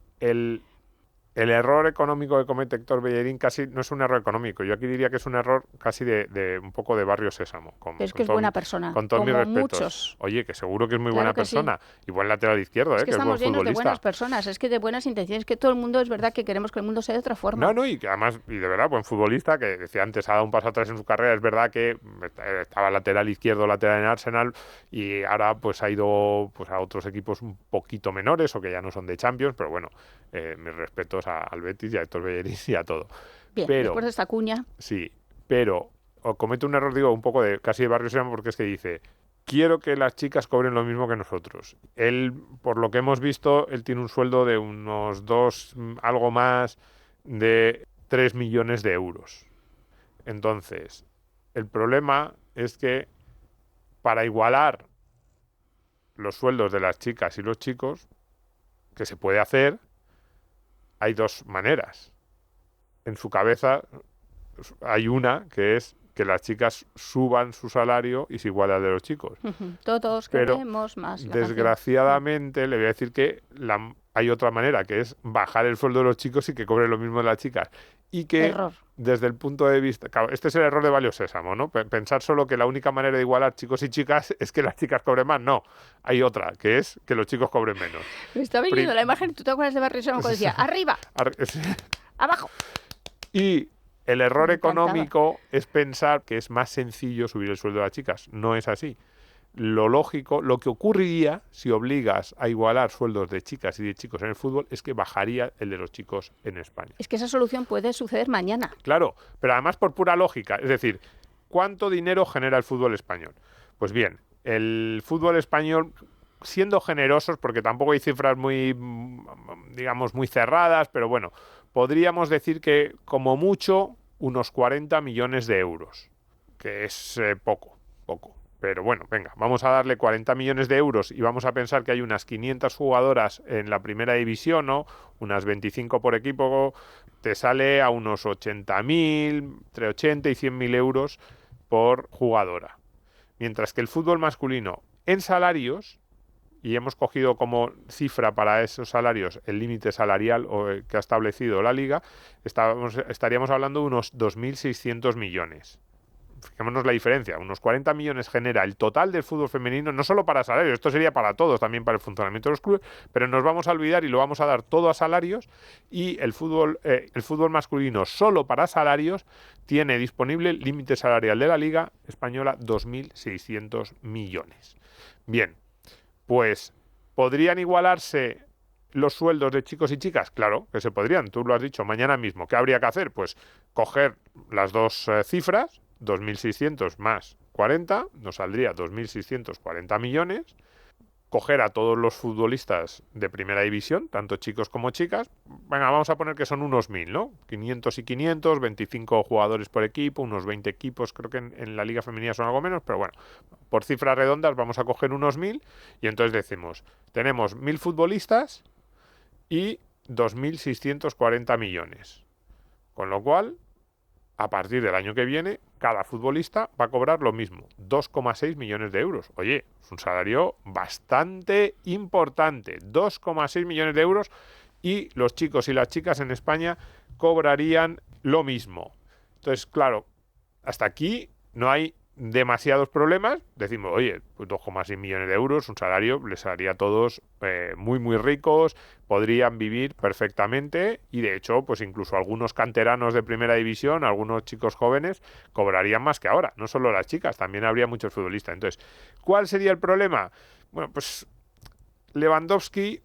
El error económico que comete Héctor Bellerín casi no es un error económico. Yo aquí diría que es un error casi de un poco de barrio Sésamo. Pero es que es buena persona. Con todos mis respetos. Muchos. Oye, que seguro que es muy buena persona. Sí. Y buen lateral izquierdo, es que estamos es buen llenos futbolista. de buenas personas. Es que de buenas intenciones. Que todo el mundo es verdad que queremos que el mundo sea de otra forma. No, y que además, y de verdad, buen futbolista, que decía antes, ha dado un paso atrás en su carrera. Es verdad que estaba lateral izquierdo, lateral en Arsenal, y ahora pues ha ido pues a otros equipos un poquito menores o que ya no son de Champions, pero bueno, mis respetos al Betis y a Héctor Bellerín y a todo. Bien, pero, después de esta cuña. Sí, pero comete un error, digo, un poco de casi de barrio Sésamo, porque es que dice, quiero que las chicas cobren lo mismo que nosotros. Él, por lo que hemos visto, él tiene un sueldo de unos algo más de 3 millones de euros. Entonces, el problema es que para igualar los sueldos de las chicas y los chicos, que se puede hacer, hay dos maneras. En su cabeza hay una, que es que las chicas suban su salario y se iguale al de los chicos. Todos queremos más. Desgraciadamente, le voy a decir que hay otra manera, que es bajar el sueldo de los chicos y que cobren lo mismo de las chicas. Y que, desde el punto de vista... Claro, este es el error de Barrio Sésamo, ¿no? Pensar solo que la única manera de igualar chicos y chicas es que las chicas cobren más. No, hay otra, que es que los chicos cobren menos. Me está viniendo la imagen, ¿tú te acuerdas de Barrio Sésamo cuando decía arriba, abajo? Y el error económico es pensar que es más sencillo subir el sueldo de las chicas. No es así. lo lógico, lo que ocurriría si obligas a igualar sueldos de chicas y de chicos en el fútbol es que bajaría el de los chicos en España. Es que esa solución puede suceder mañana. Claro, pero además por pura lógica. Es decir, ¿cuánto dinero genera el fútbol español? Pues bien, el fútbol español, siendo generosos, porque tampoco hay cifras muy, digamos, muy cerradas, pero bueno, podríamos decir que como mucho unos 40 millones de euros, que es poco. Pero bueno, venga, vamos a darle 40 millones de euros y vamos a pensar que hay unas 500 jugadoras en la primera división, ¿no? Unas 25 por equipo, te sale a unos 80.000, entre 80 y 100.000 euros por jugadora. Mientras que el fútbol masculino en salarios, y hemos cogido como cifra para esos salarios el límite salarial que ha establecido la Liga, estaríamos hablando de unos 2.600 millones. Fijémonos la diferencia, unos 40 millones genera el total del fútbol femenino, no solo para salarios, esto sería para todos, también para el funcionamiento de los clubes, pero nos vamos a olvidar y lo vamos a dar todo a salarios, y el fútbol masculino solo para salarios tiene disponible el límite salarial de la Liga Española 2.600 millones. Bien, pues ¿podrían igualarse los sueldos de chicos y chicas? Claro que se podrían, tú lo has dicho, mañana mismo. ¿Qué habría que hacer? Pues coger las dos cifras, 2.600 más 40, nos saldría 2.640 millones, coger a todos los futbolistas de primera división, tanto chicos como chicas, venga, vamos a poner que son unos 1.000, ¿no? 500 y 500, 25 jugadores por equipo, unos 20 equipos, creo que en la Liga Femenina son algo menos, pero bueno, por cifras redondas vamos a coger unos 1.000 y entonces decimos, tenemos 1.000 futbolistas y 2.640 millones, con lo cual, a partir del año que viene, cada futbolista va a cobrar lo mismo, 2,6 millones de euros. Oye, es un salario bastante importante, 2,6 millones de euros, y los chicos y las chicas en España cobrarían lo mismo. Entonces, claro, hasta aquí no hay demasiados problemas. Decimos, oye, pues 2,6 millones de euros, un salario, les haría a todos muy, muy ricos, podrían vivir perfectamente, y de hecho, pues incluso algunos canteranos de primera división, algunos chicos jóvenes, cobrarían más que ahora. No solo las chicas, también habría muchos futbolistas. Entonces, ¿cuál sería el problema? Bueno, pues Lewandowski,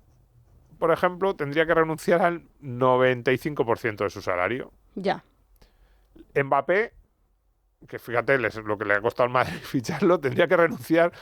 por ejemplo, tendría que renunciar al 95% de su salario. Ya. Mbappé, que fíjate lo que le ha costado al Madrid ficharlo, tendría que renunciar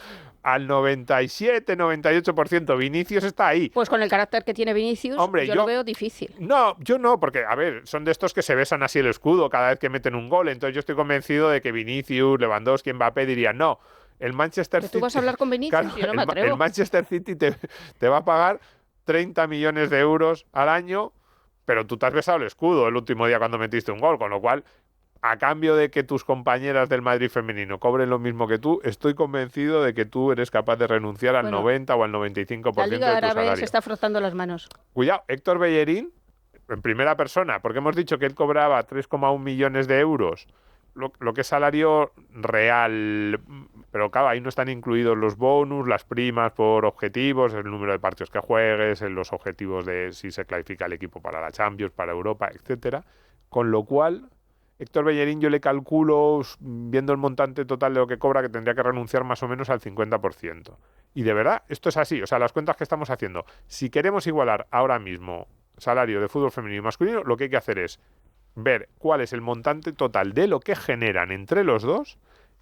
al 97, 98%. Vinicius está ahí. Pues con el carácter que tiene Vinicius, hombre, yo lo veo difícil. No, yo no, porque, a ver, son de estos que se besan así el escudo cada vez que meten un gol. Entonces yo estoy convencido de que Vinicius, Lewandowski, Mbappé dirían, no, el Manchester City... ¿Tú vas a hablar con Vinicius? Claro, yo no me atrevo. El Manchester City te va a pagar 30 millones de euros al año, pero tú te has besado el escudo el último día cuando metiste un gol, con lo cual, a cambio de que tus compañeras del Madrid femenino cobren lo mismo que tú, estoy convencido de que tú eres capaz de renunciar al 90 o al 95% La Liga de tu Árabe salario. se está frotando las manos. Cuidado, Héctor Bellerín, en primera persona, porque hemos dicho que él cobraba 3,1 millones de euros, lo que es salario real, pero claro, ahí no están incluidos los bonus, las primas por objetivos, el número de partidos que juegues, los objetivos de si se clasifica el equipo para la Champions, para Europa, etcétera. Con lo cual, Héctor Bellerín yo le calculo, viendo el montante total de lo que cobra, que tendría que renunciar más o menos al 50%. Y de verdad, esto es así. O sea, las cuentas que estamos haciendo, si queremos igualar ahora mismo salario de fútbol femenino y masculino, lo que hay que hacer es ver cuál es el montante total de lo que generan entre los dos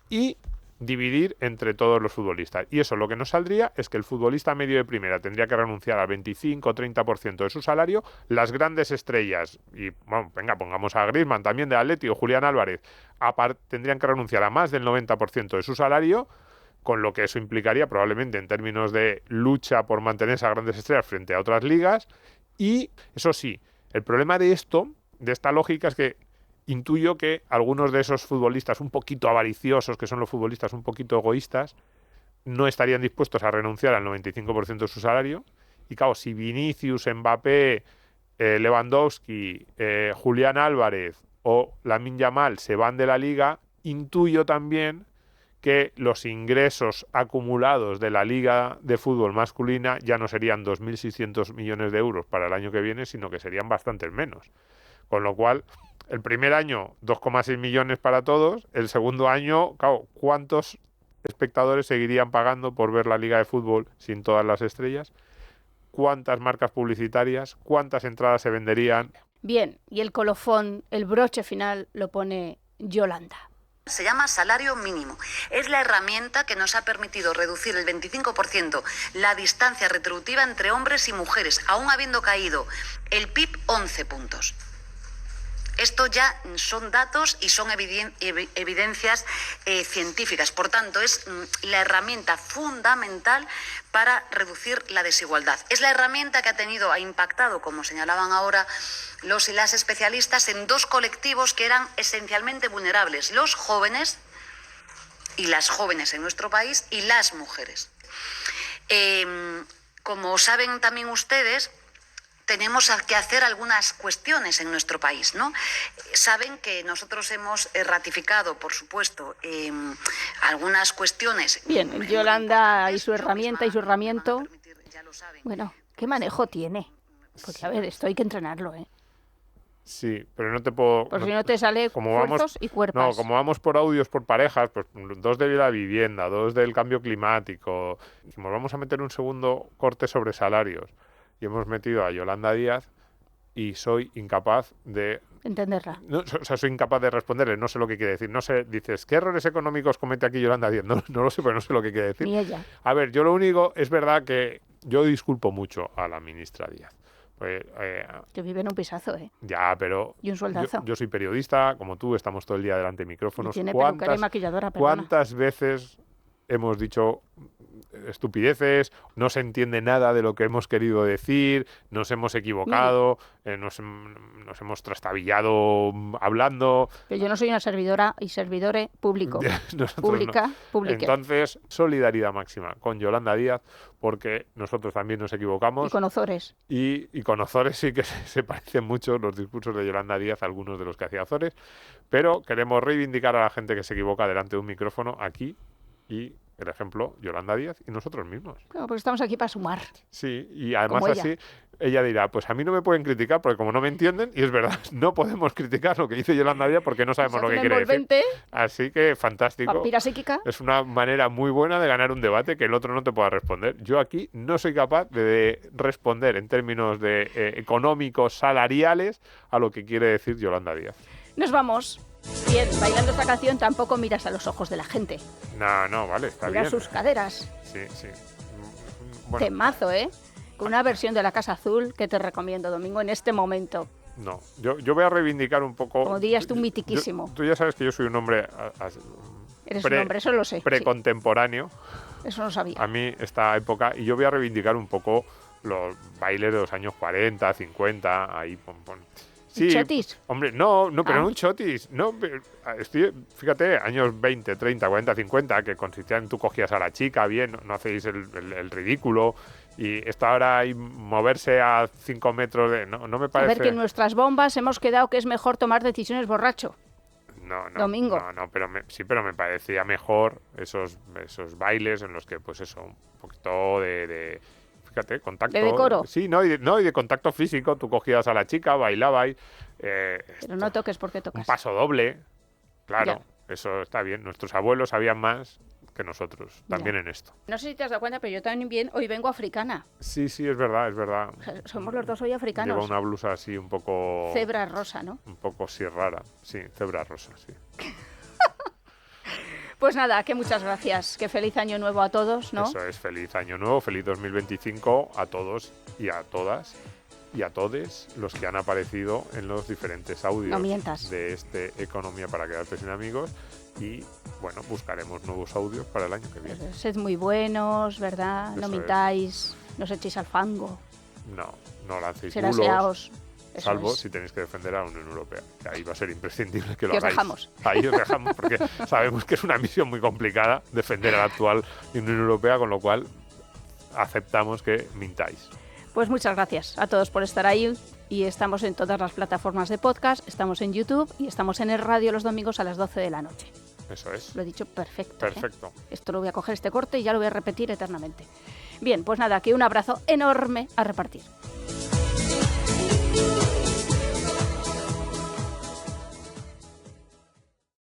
y dividir entre todos los futbolistas. Y eso lo que nos saldría es que el futbolista medio de primera tendría que renunciar al 25 o 30% de su salario, las grandes estrellas, y bueno, venga, pongamos a Griezmann también de Atleti o Julián Álvarez, tendrían que renunciar a más del 90% de su salario, con lo que eso implicaría probablemente en términos de lucha por mantener esas grandes estrellas frente a otras ligas. Y eso sí, el problema de esta lógica es que intuyo que algunos de esos futbolistas un poquito avariciosos, que son los futbolistas un poquito egoístas, no estarían dispuestos a renunciar al 95% de su salario. Y claro, si Vinicius, Mbappé, Lewandowski, Julián Álvarez o Lamine Yamal se van de la Liga, intuyo también que los ingresos acumulados de la Liga de Fútbol masculina ya no serían 2.600 millones de euros para el año que viene, sino que serían bastantes menos. Con lo cual, el primer año, 2,6 millones para todos. El segundo año, claro, ¿cuántos espectadores seguirían pagando por ver la Liga de Fútbol sin todas las estrellas? ¿Cuántas marcas publicitarias? ¿Cuántas entradas se venderían? Bien, y el colofón, el broche final, lo pone Yolanda. Se llama salario mínimo. Es la herramienta que nos ha permitido reducir el 25% la distancia retributiva entre hombres y mujeres, aún habiendo caído el PIB 11 puntos. Esto ya son datos y son evidencias científicas. Por tanto, es la herramienta fundamental para reducir la desigualdad. Es la herramienta que ha impactado, como señalaban ahora los y las especialistas, en dos colectivos que eran esencialmente vulnerables: los jóvenes y las jóvenes en nuestro país y las mujeres. Como saben también ustedes, tenemos que hacer algunas cuestiones en nuestro país, ¿no? Saben que nosotros hemos ratificado, por supuesto, algunas cuestiones. Bien, Yolanda y su herramienta y su herramiento. Bueno, ¿qué manejo tiene? Porque, a ver, esto hay que entrenarlo, ¿eh? Sí, pero no te puedo... Porque si no te sale cuerpos y cuerpas. No, como vamos por audios, por parejas, pues 2 de la vivienda, 2 del cambio climático. Dijimos, vamos a meter un segundo corte sobre salarios. Y hemos metido a Yolanda Díaz y soy incapaz de... entenderla. No, o sea, soy incapaz de responderle, no sé lo que quiere decir. No sé, dices, ¿qué errores económicos comete aquí Yolanda Díaz? No lo sé, pero no sé lo que quiere decir. Ni ella. A ver, yo lo único, es verdad que yo disculpo mucho a la ministra Díaz. Pues, que vive en un pisazo, ¿eh? Ya, pero... Y un sueldazo. Yo soy periodista, como tú, estamos todo el día delante de micrófonos. Y tiene peluquera y maquilladora, perdona. ¿Cuántas veces hemos dicho estupideces, no se entiende nada de lo que hemos querido decir, nos hemos equivocado, nos hemos trastabillado hablando? Que yo no soy una servidora y servidore público. Pública, no. publique. Entonces, solidaridad máxima con Yolanda Díaz, porque nosotros también nos equivocamos. Y con Ozores. Y con Ozores sí que se parecen mucho los discursos de Yolanda Díaz a algunos de los que hacía Ozores, pero queremos reivindicar a la gente que se equivoca delante de un micrófono aquí, y el ejemplo, Yolanda Díaz y nosotros mismos. No, porque estamos aquí para sumar. Sí, y además así ella dirá, pues a mí no me pueden criticar porque como no me entienden, y es verdad, no podemos criticar lo que dice Yolanda Díaz porque no sabemos lo que quiere decir. Así que fantástico. Vampira psíquica. Es una manera muy buena de ganar un debate que el otro no te pueda responder. Yo aquí no soy capaz de responder en términos de económicos, salariales, a lo que quiere decir Yolanda Díaz. Nos vamos. Bien, bailando esta canción tampoco miras a los ojos de la gente. No, vale, está bien. Miras sus caderas. Sí. Bueno. Temazo, ¿eh? Con una versión de La Casa Azul que te recomiendo, Domingo, en este momento. No, yo voy a reivindicar un poco... Como dirías tú, mitiquísimo. Tú ya sabes que yo soy un hombre... Eres un hombre, eso lo sé. Precontemporáneo. Sí. Eso lo sabía. A mí esta época... Y yo voy a reivindicar un poco los bailes de los años 40, 50, ahí Sí, ¿chotis? Hombre, no, pero no un chotis. No, fíjate, años 20, 30, 40, 50, que consistían en tú cogías a la chica bien, no hacéis el ridículo. Y esto ahora hay moverse a 5 metros de... No me parece... A ver, que en nuestras bombas hemos quedado que es mejor tomar decisiones borracho. No, Domingo. pero me parecía mejor esos bailes en los que, pues eso, un poquito de fíjate, contacto. ¿De decoro? Sí, y de contacto físico. Tú cogías a la chica, bailabais. Pero no toques porque tocas. Un paso doble, claro. Ya. Eso está bien. Nuestros abuelos sabían más que nosotros, también en esto. No sé si te has dado cuenta, pero yo también hoy vengo africana. Sí, es verdad. O sea, somos los dos hoy africanos. Lleva una blusa así un poco... Cebra rosa, ¿no? Un poco sí rara. Sí, cebra rosa, sí. Pues nada, que muchas gracias. Que feliz año nuevo a todos, ¿no? Eso es, feliz año nuevo, feliz 2025 a todos y a todas y a todes los que han aparecido en los diferentes audios de este Economía para quedarte sin amigos. Y bueno, buscaremos nuevos audios para el año que viene. Pues sed muy buenos, ¿verdad? No mintáis, no os echéis al fango. No lancéis Ser bulos. aseados. Salvo si tenéis que defender a la Unión Europea, que ahí va a ser imprescindible que lo hagáis. Dejamos. Ahí os dejamos, porque sabemos que es una misión muy complicada defender a la actual Unión Europea, con lo cual aceptamos que mintáis. Pues muchas gracias a todos por estar ahí, y estamos en todas las plataformas de podcast, estamos en YouTube y estamos en el radio los domingos a las 12 de la noche. Eso es. Lo he dicho perfecto. Perfecto. Esto lo voy a coger este corte y ya lo voy a repetir eternamente. Bien, pues nada, aquí un abrazo enorme a repartir.